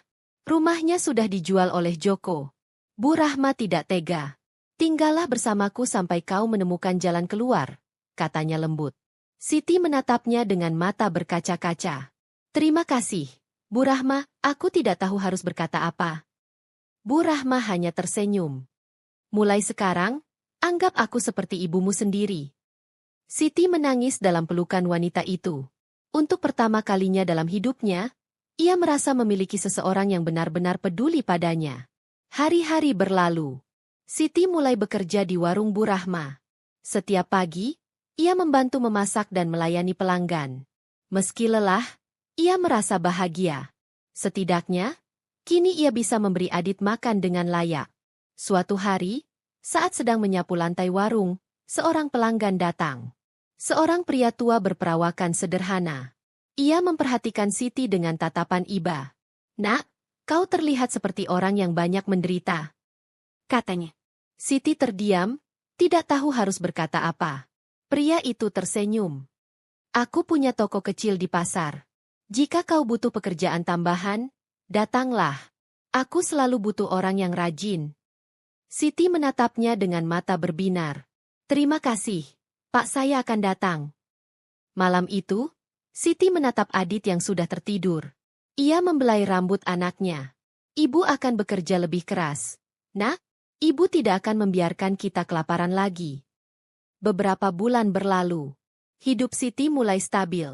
Rumahnya sudah dijual oleh Joko. Bu Rahma tidak tega. Tinggallah bersamaku sampai kau menemukan jalan keluar, katanya lembut. Siti menatapnya dengan mata berkaca-kaca. Terima kasih, Bu Rahma, aku tidak tahu harus berkata apa. Bu Rahma hanya tersenyum. Mulai sekarang, anggap aku seperti ibumu sendiri. Siti menangis dalam pelukan wanita itu. Untuk pertama kalinya dalam hidupnya, ia merasa memiliki seseorang yang benar-benar peduli padanya. Hari-hari berlalu. Siti mulai bekerja di warung Bu Rahma. Setiap pagi, ia membantu memasak dan melayani pelanggan. Meski lelah, ia merasa bahagia. Setidaknya, kini ia bisa memberi Adit makan dengan layak. Suatu hari, saat sedang menyapu lantai warung, seorang pelanggan datang. Seorang pria tua berperawakan sederhana. Ia memperhatikan Siti dengan tatapan iba. Nak, kau terlihat seperti orang yang banyak menderita, katanya. Siti terdiam, tidak tahu harus berkata apa. Pria itu tersenyum. Aku punya toko kecil di pasar. Jika kau butuh pekerjaan tambahan, datanglah. Aku selalu butuh orang yang rajin. Siti menatapnya dengan mata berbinar. Terima kasih, Pak, saya akan datang. Malam itu, Siti menatap Adit yang sudah tertidur. Ia membelai rambut anaknya. Ibu akan bekerja lebih keras. Nak, ibu tidak akan membiarkan kita kelaparan lagi. Beberapa bulan berlalu. Hidup Siti mulai stabil.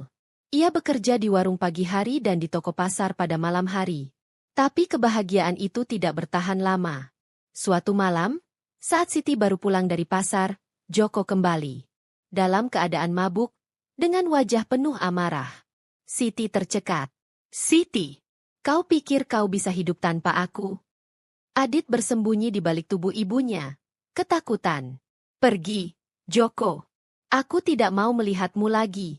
Ia bekerja di warung pagi hari dan di toko pasar pada malam hari. Tapi kebahagiaan itu tidak bertahan lama. Suatu malam, saat Siti baru pulang dari pasar, Joko kembali. Dalam keadaan mabuk, dengan wajah penuh amarah. Siti tercekat. Siti, kau pikir kau bisa hidup tanpa aku? Adit bersembunyi di balik tubuh ibunya. Ketakutan. Pergi, Joko. Aku tidak mau melihatmu lagi.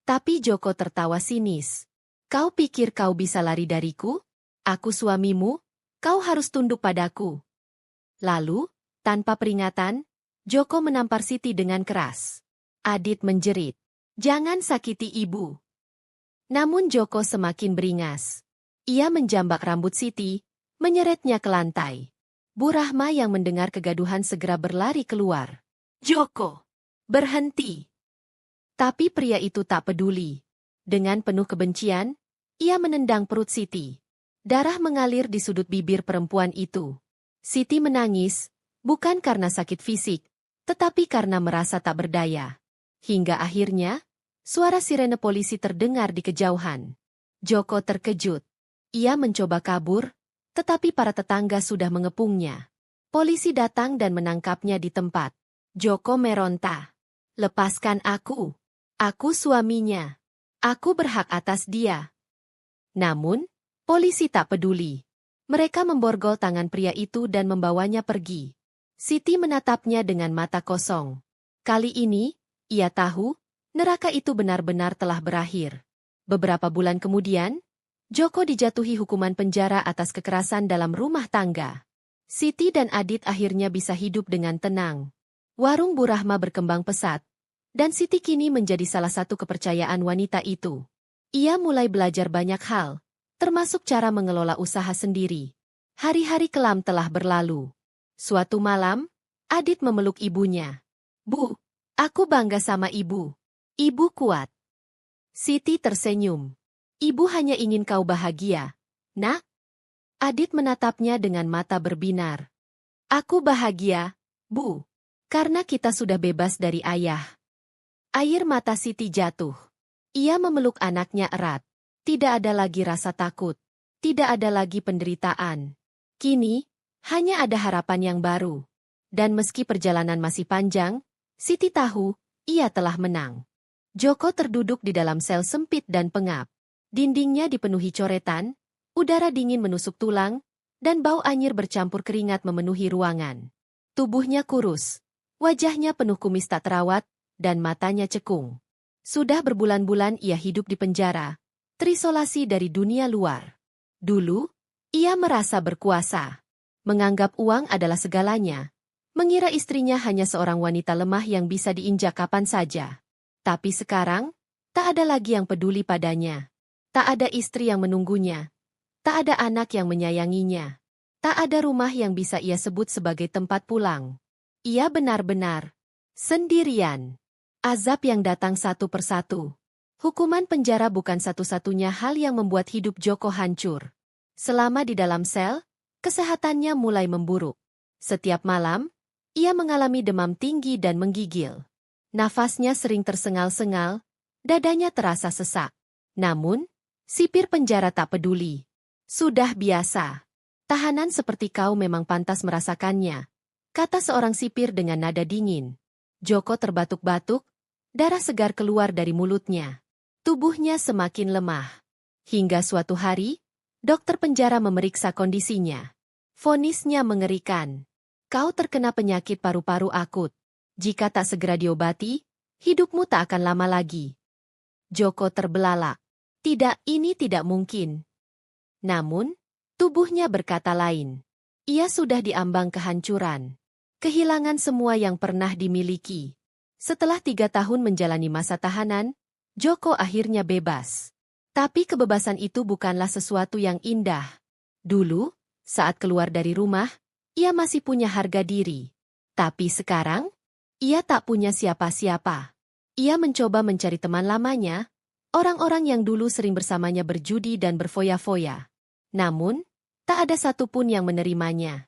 Tapi Joko tertawa sinis. Kau pikir kau bisa lari dariku? Aku suamimu, kau harus tunduk padaku. Lalu, tanpa peringatan, Joko menampar Siti dengan keras. Adit menjerit. Jangan sakiti ibu. Namun Joko semakin beringas. Ia menjambak rambut Siti, menyeretnya ke lantai. Bu Rahma yang mendengar kegaduhan segera berlari keluar. Joko, berhenti. Tapi pria itu tak peduli. Dengan penuh kebencian, ia menendang perut Siti. Darah mengalir di sudut bibir perempuan itu. Siti menangis, bukan karena sakit fisik, tetapi karena merasa tak berdaya. Hingga akhirnya, suara sirene polisi terdengar di kejauhan. Joko terkejut. Ia mencoba kabur, tetapi para tetangga sudah mengepungnya. Polisi datang dan menangkapnya di tempat. Joko meronta. Lepaskan aku. Aku suaminya. Aku berhak atas dia. Namun, polisi tak peduli. Mereka memborgol tangan pria itu dan membawanya pergi. Siti menatapnya dengan mata kosong. Kali ini, ia tahu, neraka itu benar-benar telah berakhir. Beberapa bulan kemudian, Joko dijatuhi hukuman penjara atas kekerasan dalam rumah tangga. Siti dan Adit akhirnya bisa hidup dengan tenang. Warung Bu Rahma berkembang pesat, dan Siti kini menjadi salah satu kepercayaan wanita itu. Ia mulai belajar banyak hal, termasuk cara mengelola usaha sendiri. Hari-hari kelam telah berlalu. Suatu malam, Adit memeluk ibunya. Bu, aku bangga sama ibu. Ibu kuat. Siti tersenyum. Ibu hanya ingin kau bahagia, nak. Adit menatapnya dengan mata berbinar. Aku bahagia, Bu, karena kita sudah bebas dari ayah. Air mata Siti jatuh. Ia memeluk anaknya erat. Tidak ada lagi rasa takut. Tidak ada lagi penderitaan. Kini, hanya ada harapan yang baru. Dan meski perjalanan masih panjang, Siti tahu, ia telah menang. Joko terduduk di dalam sel sempit dan pengap. Dindingnya dipenuhi coretan, udara dingin menusuk tulang, dan bau anyir bercampur keringat memenuhi ruangan. Tubuhnya kurus, wajahnya penuh kumis tak terawat, dan matanya cekung. Sudah berbulan-bulan ia hidup di penjara, terisolasi dari dunia luar. Dulu, ia merasa berkuasa. Menganggap uang adalah segalanya. Mengira istrinya hanya seorang wanita lemah yang bisa diinjak kapan saja. Tapi sekarang, tak ada lagi yang peduli padanya. Tak ada istri yang menunggunya. Tak ada anak yang menyayanginya. Tak ada rumah yang bisa ia sebut sebagai tempat pulang. Ia benar-benar sendirian. Azab yang datang satu persatu. Hukuman penjara bukan satu-satunya hal yang membuat hidup Joko hancur. Selama di dalam sel, kesehatannya mulai memburuk. Setiap malam, ia mengalami demam tinggi dan menggigil. Nafasnya sering tersengal-sengal, dadanya terasa sesak. Namun, sipir penjara tak peduli. Sudah biasa. Tahanan seperti kau memang pantas merasakannya, kata seorang sipir dengan nada dingin. Joko terbatuk-batuk, darah segar keluar dari mulutnya. Tubuhnya semakin lemah. Hingga suatu hari, dokter penjara memeriksa kondisinya. Vonisnya mengerikan. Kau terkena penyakit paru-paru akut. Jika tak segera diobati, hidupmu tak akan lama lagi. Joko terbelalak. Tidak, ini tidak mungkin. Namun, tubuhnya berkata lain. Ia sudah diambang kehancuran. Kehilangan semua yang pernah dimiliki. Setelah 3 tahun menjalani masa tahanan, Joko akhirnya bebas. Tapi kebebasan itu bukanlah sesuatu yang indah. Dulu, saat keluar dari rumah, ia masih punya harga diri. Tapi sekarang, ia tak punya siapa-siapa. Ia mencoba mencari teman lamanya, orang-orang yang dulu sering bersamanya berjudi dan berfoya-foya. Namun, tak ada satupun yang menerimanya.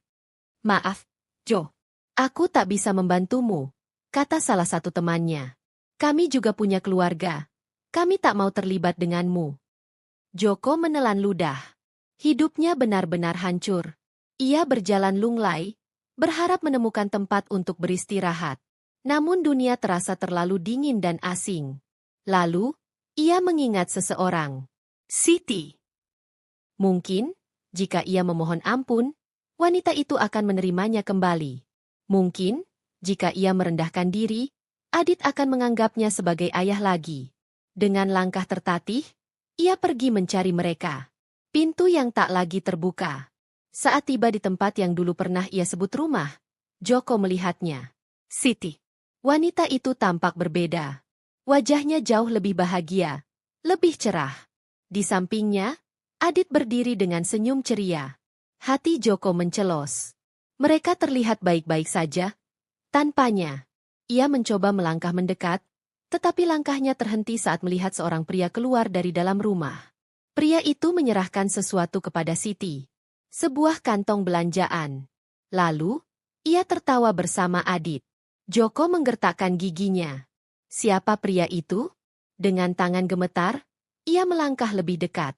Maaf, Jo. Aku tak bisa membantumu, kata salah satu temannya. Kami juga punya keluarga. Kami tak mau terlibat denganmu. Joko menelan ludah. Hidupnya benar-benar hancur. Ia berjalan lunglai, berharap menemukan tempat untuk beristirahat. Namun dunia terasa terlalu dingin dan asing. Lalu, ia mengingat seseorang. Siti. Mungkin, jika ia memohon ampun, wanita itu akan menerimanya kembali. Mungkin, jika ia merendahkan diri, Adit akan menganggapnya sebagai ayah lagi. Dengan langkah tertatih, ia pergi mencari mereka. Pintu yang tak lagi terbuka. Saat tiba di tempat yang dulu pernah ia sebut rumah, Joko melihatnya. Siti. Wanita itu tampak berbeda. Wajahnya jauh lebih bahagia, lebih cerah. Di sampingnya, Adit berdiri dengan senyum ceria. Hati Joko mencelos. Mereka terlihat baik-baik saja. Tanpanya, ia mencoba melangkah mendekat, tetapi langkahnya terhenti saat melihat seorang pria keluar dari dalam rumah. Pria itu menyerahkan sesuatu kepada Siti. Sebuah kantong belanjaan. Lalu, ia tertawa bersama Adit. Joko menggertakkan giginya. Siapa pria itu? Dengan tangan gemetar, ia melangkah lebih dekat.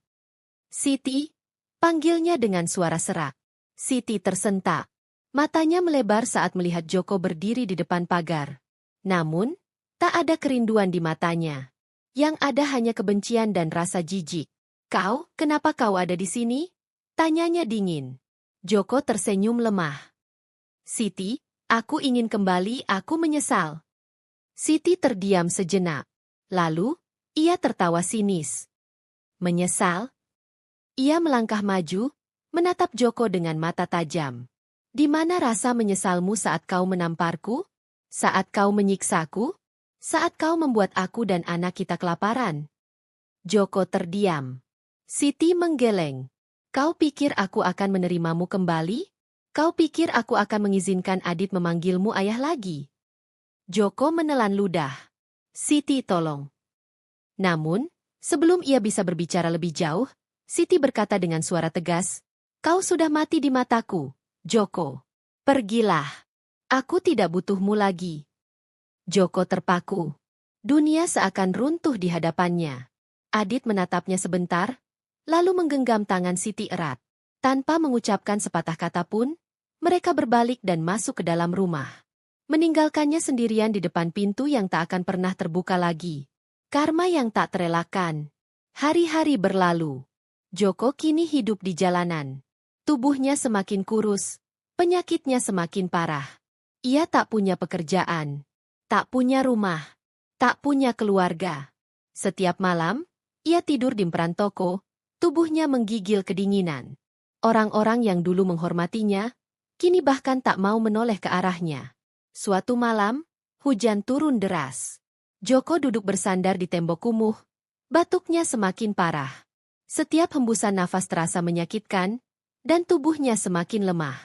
Siti, panggilnya dengan suara serak. Siti tersentak. Matanya melebar saat melihat Joko berdiri di depan pagar. Namun, tak ada kerinduan di matanya. Yang ada hanya kebencian dan rasa jijik. Kenapa kau ada di sini? Tanyanya dingin. Joko tersenyum lemah. Siti, aku ingin kembali, aku menyesal. Siti terdiam sejenak. Lalu, ia tertawa sinis. Menyesal? Ia melangkah maju, menatap Joko dengan mata tajam. Di mana rasa menyesalmu saat kau menamparku? Saat kau menyiksaku? Saat kau membuat aku dan anak kita kelaparan? Joko terdiam. Siti menggeleng. Kau pikir aku akan menerimamu kembali? Kau pikir aku akan mengizinkan Adit memanggilmu ayah lagi? Joko menelan ludah. Siti, tolong. Namun, sebelum ia bisa berbicara lebih jauh, Siti berkata dengan suara tegas, kau sudah mati di mataku. Joko, pergilah. Aku tidak butuhmu lagi. Joko terpaku. Dunia seakan runtuh di hadapannya. Adit menatapnya sebentar, lalu menggenggam tangan Siti erat. Tanpa mengucapkan sepatah kata pun, mereka berbalik dan masuk ke dalam rumah. Meninggalkannya sendirian di depan pintu yang tak akan pernah terbuka lagi. Karma yang tak terelakkan. Hari-hari berlalu. Joko kini hidup di jalanan. Tubuhnya semakin kurus, penyakitnya semakin parah. Ia tak punya pekerjaan, tak punya rumah, tak punya keluarga. Setiap malam, ia tidur di emperan toko, tubuhnya menggigil kedinginan. Orang-orang yang dulu menghormatinya, kini bahkan tak mau menoleh ke arahnya. Suatu malam, hujan turun deras. Joko duduk bersandar di tembok kumuh, batuknya semakin parah. Setiap hembusan nafas terasa menyakitkan, dan tubuhnya semakin lemah.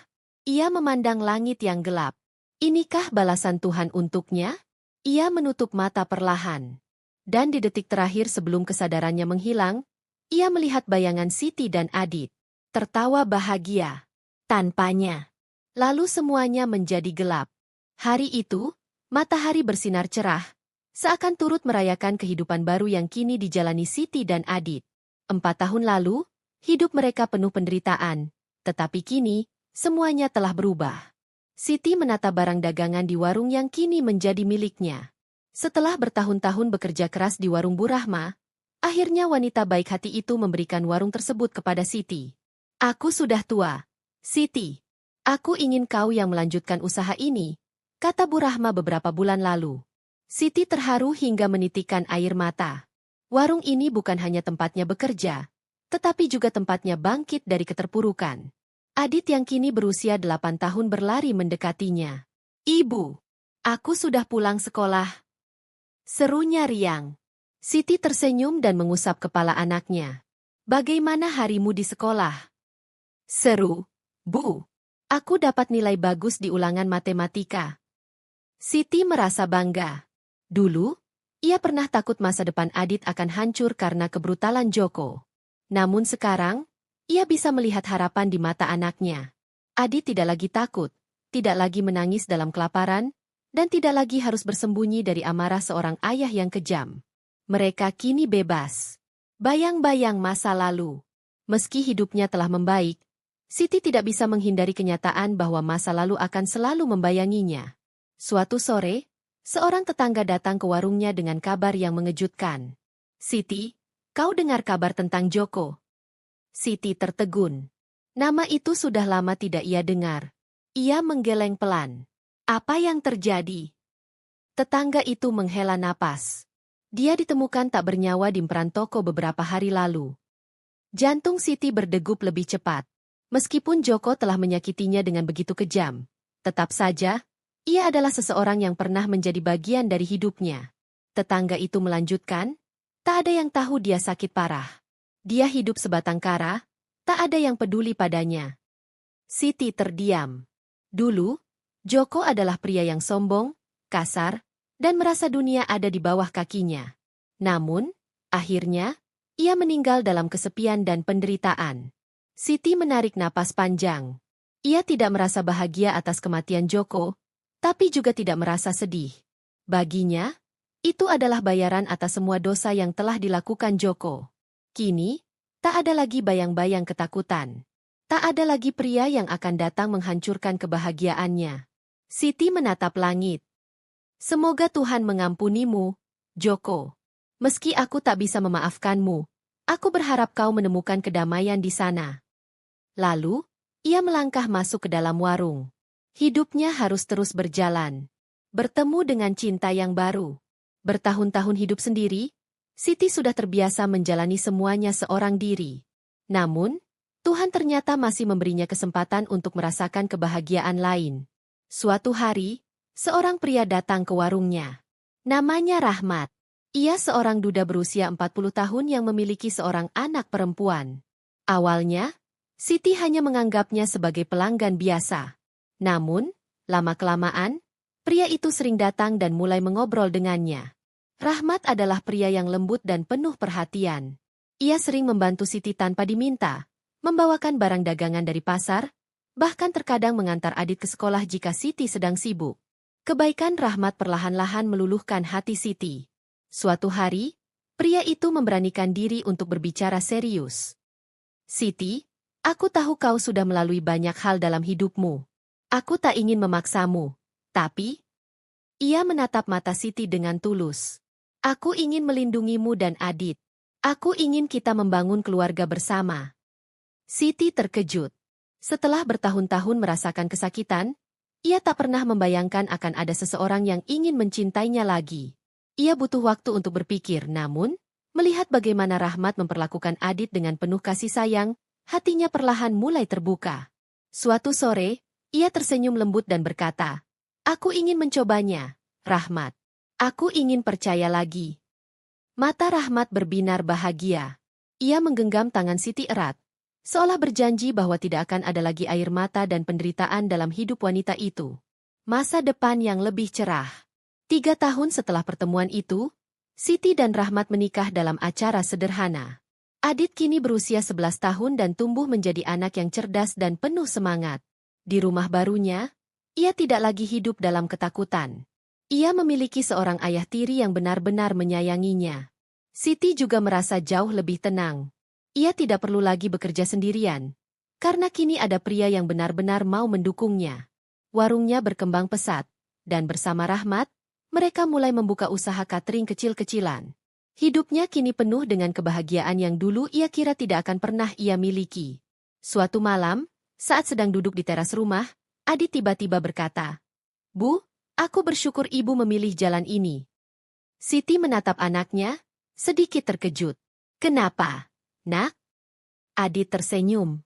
Ia memandang langit yang gelap. Inikah balasan Tuhan untuknya? Ia menutup mata perlahan. Dan di detik terakhir sebelum kesadarannya menghilang, ia melihat bayangan Siti dan Adit. Tertawa bahagia. Tanpanya. Lalu semuanya menjadi gelap. Hari itu, matahari bersinar cerah, seakan turut merayakan kehidupan baru yang kini dijalani Siti dan Adit. 4 tahun lalu, hidup mereka penuh penderitaan, tetapi kini, semuanya telah berubah. Siti menata barang dagangan di warung yang kini menjadi miliknya. Setelah bertahun-tahun bekerja keras di warung Bu Rahma, akhirnya wanita baik hati itu memberikan warung tersebut kepada Siti. Aku sudah tua. Siti, aku ingin kau yang melanjutkan usaha ini, kata Bu Rahma beberapa bulan lalu. Siti terharu hingga menitikkan air mata. Warung ini bukan hanya tempatnya bekerja, tetapi juga tempatnya bangkit dari keterpurukan. Adit yang kini berusia 8 tahun berlari mendekatinya. Ibu, aku sudah pulang sekolah. Serunya riang. Siti tersenyum dan mengusap kepala anaknya. Bagaimana harimu di sekolah? Seru, Bu. Aku dapat nilai bagus di ulangan matematika. Siti merasa bangga. Dulu, ia pernah takut masa depan Adit akan hancur karena kebrutalan Joko. Namun sekarang, ia bisa melihat harapan di mata anaknya. Adit tidak lagi takut, tidak lagi menangis dalam kelaparan, dan tidak lagi harus bersembunyi dari amarah seorang ayah yang kejam. Mereka kini bebas. Bayang-bayang masa lalu. Meski hidupnya telah membaik, Siti tidak bisa menghindari kenyataan bahwa masa lalu akan selalu membayanginya. Suatu sore, seorang tetangga datang ke warungnya dengan kabar yang mengejutkan. Siti, kau dengar kabar tentang Joko? Siti tertegun. Nama itu sudah lama tidak ia dengar. Ia menggeleng pelan. Apa yang terjadi? Tetangga itu menghela napas. Dia ditemukan tak bernyawa di emperan toko beberapa hari lalu. Jantung Siti berdegup lebih cepat. Meskipun Joko telah menyakitinya dengan begitu kejam, tetap saja, ia adalah seseorang yang pernah menjadi bagian dari hidupnya. Tetangga itu melanjutkan, tak ada yang tahu dia sakit parah. Dia hidup sebatang kara, tak ada yang peduli padanya. Siti terdiam. Dulu, Joko adalah pria yang sombong, kasar, dan merasa dunia ada di bawah kakinya. Namun, akhirnya, ia meninggal dalam kesepian dan penderitaan. Siti menarik napas panjang. Ia tidak merasa bahagia atas kematian Joko, tapi juga tidak merasa sedih. Baginya, itu adalah bayaran atas semua dosa yang telah dilakukan Joko. Kini, tak ada lagi bayang-bayang ketakutan. Tak ada lagi pria yang akan datang menghancurkan kebahagiaannya. Siti menatap langit. Semoga Tuhan mengampunimu, Joko. Meski aku tak bisa memaafkanmu, aku berharap kau menemukan kedamaian di sana. Lalu, ia melangkah masuk ke dalam warung. Hidupnya harus terus berjalan. Bertemu dengan cinta yang baru. Bertahun-tahun hidup sendiri, Siti sudah terbiasa menjalani semuanya seorang diri. Namun, Tuhan ternyata masih memberinya kesempatan untuk merasakan kebahagiaan lain. Suatu hari, seorang pria datang ke warungnya. Namanya Rahmat. Ia seorang duda berusia 40 tahun yang memiliki seorang anak perempuan. Awalnya, Siti hanya menganggapnya sebagai pelanggan biasa. Namun, lama-kelamaan, pria itu sering datang dan mulai mengobrol dengannya. Rahmat adalah pria yang lembut dan penuh perhatian. Ia sering membantu Siti tanpa diminta, membawakan barang dagangan dari pasar, bahkan terkadang mengantar Adit ke sekolah jika Siti sedang sibuk. Kebaikan Rahmat perlahan-lahan meluluhkan hati Siti. Suatu hari, pria itu memberanikan diri untuk berbicara serius. Siti, aku tahu kau sudah melalui banyak hal dalam hidupmu. Aku tak ingin memaksamu, tapi... Ia menatap mata Siti dengan tulus. Aku ingin melindungimu dan Adit. Aku ingin kita membangun keluarga bersama. Siti terkejut. Setelah bertahun-tahun merasakan kesakitan, ia tak pernah membayangkan akan ada seseorang yang ingin mencintainya lagi. Ia butuh waktu untuk berpikir, namun, melihat bagaimana Rahmat memperlakukan Adit dengan penuh kasih sayang, hatinya perlahan mulai terbuka. Suatu sore, ia tersenyum lembut dan berkata, "Aku ingin mencobanya, Rahmat. Aku ingin percaya lagi." Mata Rahmat berbinar bahagia. Ia menggenggam tangan Siti erat, seolah berjanji bahwa tidak akan ada lagi air mata dan penderitaan dalam hidup wanita itu. Masa depan yang lebih cerah. 3 tahun setelah pertemuan itu, Siti dan Rahmat menikah dalam acara sederhana. Adit kini berusia 11 tahun dan tumbuh menjadi anak yang cerdas dan penuh semangat. Di rumah barunya, ia tidak lagi hidup dalam ketakutan. Ia memiliki seorang ayah tiri yang benar-benar menyayanginya. Siti juga merasa jauh lebih tenang. Ia tidak perlu lagi bekerja sendirian, karena kini ada pria yang benar-benar mau mendukungnya. Warungnya berkembang pesat, dan bersama Rahmat, mereka mulai membuka usaha catering kecil-kecilan. Hidupnya kini penuh dengan kebahagiaan yang dulu ia kira tidak akan pernah ia miliki. Suatu malam, saat sedang duduk di teras rumah, Adit tiba-tiba berkata, "Bu, aku bersyukur ibu memilih jalan ini." Siti menatap anaknya, sedikit terkejut. "Kenapa, Nak?" Adit tersenyum.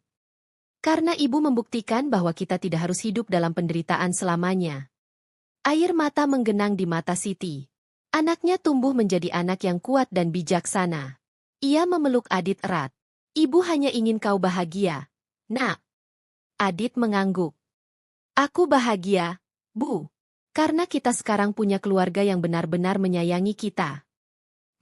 "Karena ibu membuktikan bahwa kita tidak harus hidup dalam penderitaan selamanya." Air mata menggenang di mata Siti. Anaknya tumbuh menjadi anak yang kuat dan bijaksana. Ia memeluk Adit erat. "Ibu hanya ingin kau bahagia, Nak." Adit mengangguk. "Aku bahagia, Bu. Karena kita sekarang punya keluarga yang benar-benar menyayangi kita."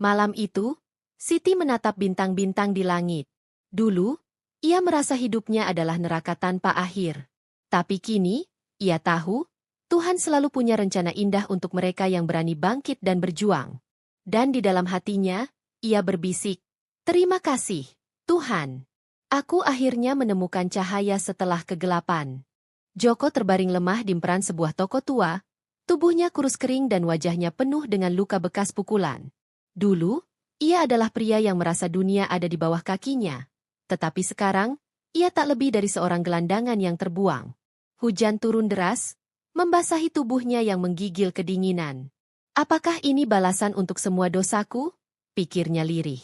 Malam itu, Siti menatap bintang-bintang di langit. Dulu, ia merasa hidupnya adalah neraka tanpa akhir. Tapi kini, ia tahu, Tuhan selalu punya rencana indah untuk mereka yang berani bangkit dan berjuang. Dan di dalam hatinya, ia berbisik, "Terima kasih, Tuhan. Aku akhirnya menemukan cahaya setelah kegelapan." Joko terbaring lemah di emperan sebuah toko tua, tubuhnya kurus kering dan wajahnya penuh dengan luka bekas pukulan. Dulu, ia adalah pria yang merasa dunia ada di bawah kakinya. Tetapi sekarang, ia tak lebih dari seorang gelandangan yang terbuang. Hujan turun deras, membasahi tubuhnya yang menggigil kedinginan. "Apakah ini balasan untuk semua dosaku?" pikirnya lirih.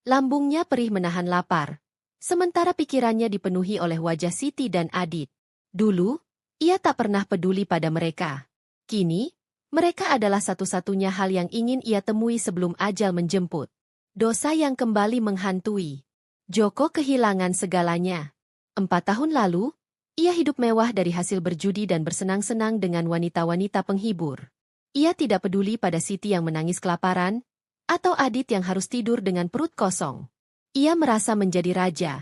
Lambungnya perih menahan lapar, sementara pikirannya dipenuhi oleh wajah Siti dan Adit. Dulu, ia tak pernah peduli pada mereka. Kini, mereka adalah satu-satunya hal yang ingin ia temui sebelum ajal menjemput. Dosa yang kembali menghantui. Joko kehilangan segalanya. 4 tahun lalu, ia hidup mewah dari hasil berjudi dan bersenang-senang dengan wanita-wanita penghibur. Ia tidak peduli pada Siti yang menangis kelaparan, atau Adit yang harus tidur dengan perut kosong. Ia merasa menjadi raja,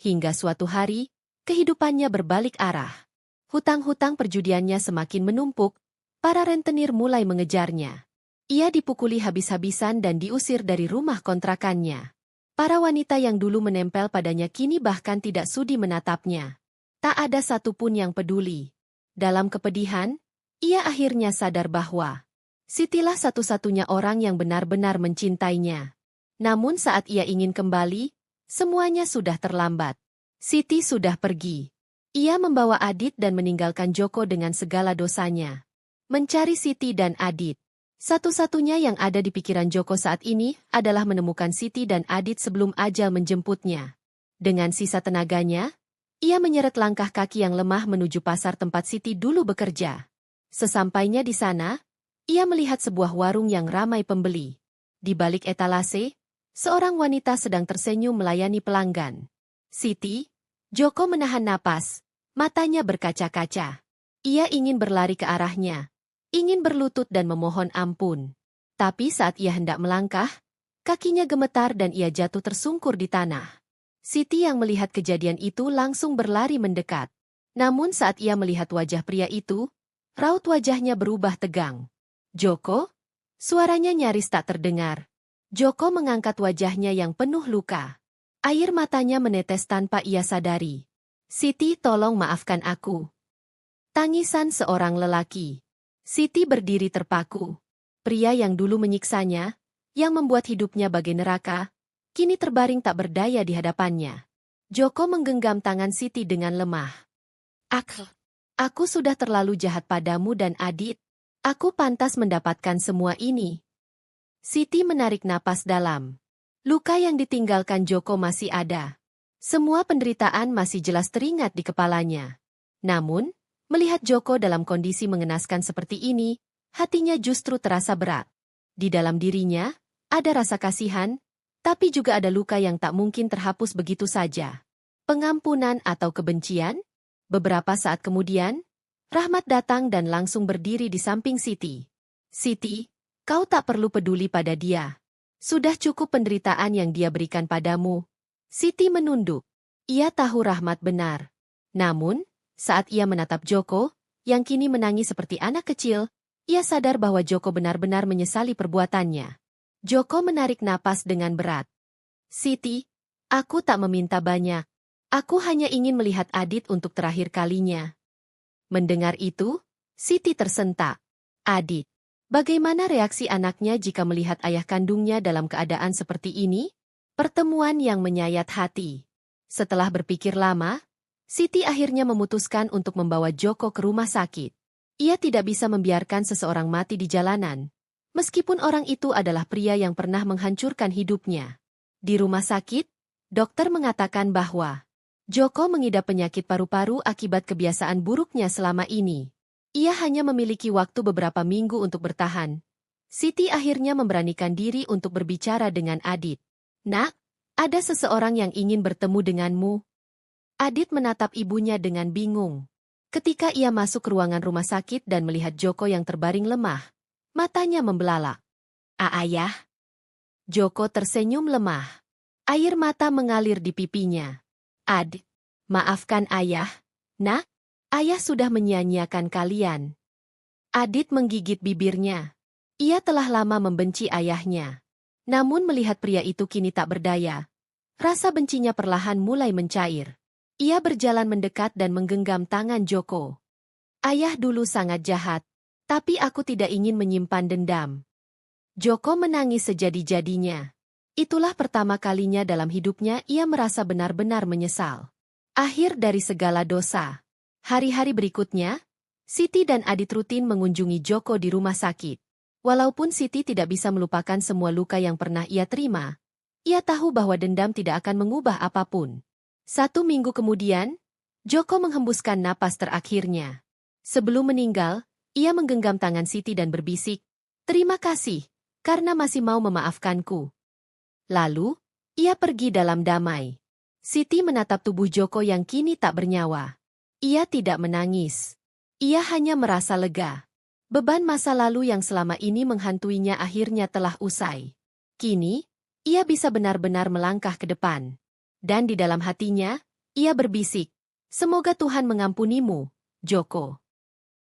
hingga suatu hari, kehidupannya berbalik arah. Hutang-hutang perjudiannya semakin menumpuk, para rentenir mulai mengejarnya. Ia dipukuli habis-habisan dan diusir dari rumah kontrakannya. Para wanita yang dulu menempel padanya kini bahkan tidak sudi menatapnya. Tak ada satupun yang peduli. Dalam kepedihan, ia akhirnya sadar bahwa Sitilah satu-satunya orang yang benar-benar mencintainya. Namun saat ia ingin kembali, semuanya sudah terlambat. Siti sudah pergi. Ia membawa Adit dan meninggalkan Joko dengan segala dosanya. Mencari Siti dan Adit. Satu-satunya yang ada di pikiran Joko saat ini adalah menemukan Siti dan Adit sebelum ajal menjemputnya. Dengan sisa tenaganya, ia menyeret langkah kaki yang lemah menuju pasar tempat Siti dulu bekerja. Sesampainya di sana, ia melihat sebuah warung yang ramai pembeli. Di balik etalase, seorang wanita sedang tersenyum melayani pelanggan. Siti, Joko menahan napas, matanya berkaca-kaca. Ia ingin berlari ke arahnya. Ingin berlutut dan memohon ampun. Tapi saat ia hendak melangkah, kakinya gemetar dan ia jatuh tersungkur di tanah. Siti yang melihat kejadian itu langsung berlari mendekat. Namun saat ia melihat wajah pria itu, raut wajahnya berubah tegang. Joko? Suaranya nyaris tak terdengar. Joko mengangkat wajahnya yang penuh luka. Air matanya menetes tanpa ia sadari. Siti, tolong maafkan aku. Tangisan seorang lelaki. Siti berdiri terpaku. Pria yang dulu menyiksanya, yang membuat hidupnya bagai neraka, kini terbaring tak berdaya di hadapannya. Joko menggenggam tangan Siti dengan lemah. Aku sudah terlalu jahat padamu dan Adit. Aku pantas mendapatkan semua ini. Siti menarik napas dalam. Luka yang ditinggalkan Joko masih ada. Semua penderitaan masih jelas teringat di kepalanya. Namun, melihat Joko dalam kondisi mengenaskan seperti ini, hatinya justru terasa berat. Di dalam dirinya, ada rasa kasihan, tapi juga ada luka yang tak mungkin terhapus begitu saja. Pengampunan atau kebencian? Beberapa saat kemudian, Rahmat datang dan langsung berdiri di samping Siti. Siti, kau tak perlu peduli pada dia. Sudah cukup penderitaan yang dia berikan padamu. Siti menunduk. Ia tahu Rahmat benar. Namun, saat ia menatap Joko, yang kini menangis seperti anak kecil, ia sadar bahwa Joko benar-benar menyesali perbuatannya. Joko menarik napas dengan berat. Siti, aku tak meminta banyak. Aku hanya ingin melihat Adit untuk terakhir kalinya. Mendengar itu, Siti tersentak. Adit. Bagaimana reaksi anaknya jika melihat ayah kandungnya dalam keadaan seperti ini? Pertemuan yang menyayat hati. Setelah berpikir lama, Siti akhirnya memutuskan untuk membawa Joko ke rumah sakit. Ia tidak bisa membiarkan seseorang mati di jalanan, meskipun orang itu adalah pria yang pernah menghancurkan hidupnya. Di rumah sakit, dokter mengatakan bahwa Joko mengidap penyakit paru-paru akibat kebiasaan buruknya selama ini. Ia hanya memiliki waktu beberapa minggu untuk bertahan. Siti akhirnya memberanikan diri untuk berbicara dengan Adit. Nak, ada seseorang yang ingin bertemu denganmu. Adit menatap ibunya dengan bingung. Ketika ia masuk ke ruangan rumah sakit dan melihat Joko yang terbaring lemah, matanya membelalak. Ayah. Joko tersenyum lemah. Air mata mengalir di pipinya. Adit, maafkan ayah. Nak, ayah sudah menyia-nyiakan kalian. Adit menggigit bibirnya. Ia telah lama membenci ayahnya. Namun melihat pria itu kini tak berdaya, rasa bencinya perlahan mulai mencair. Ia berjalan mendekat dan menggenggam tangan Joko. Ayah dulu sangat jahat, tapi aku tidak ingin menyimpan dendam. Joko menangis sejadi-jadinya. Itulah pertama kalinya dalam hidupnya ia merasa benar-benar menyesal. Akhir dari segala dosa. Hari-hari berikutnya, Siti dan Adit rutin mengunjungi Joko di rumah sakit. Walaupun Siti tidak bisa melupakan semua luka yang pernah ia terima, ia tahu bahwa dendam tidak akan mengubah apapun. 1 minggu kemudian, Joko menghembuskan napas terakhirnya. Sebelum meninggal, ia menggenggam tangan Siti dan berbisik, "Terima kasih, karena masih mau memaafkanku." Lalu, ia pergi dalam damai. Siti menatap tubuh Joko yang kini tak bernyawa. Ia tidak menangis. Ia hanya merasa lega. Beban masa lalu yang selama ini menghantuinya akhirnya telah usai. Kini, ia bisa benar-benar melangkah ke depan. Dan di dalam hatinya, ia berbisik, "Semoga Tuhan mengampunimu, Joko."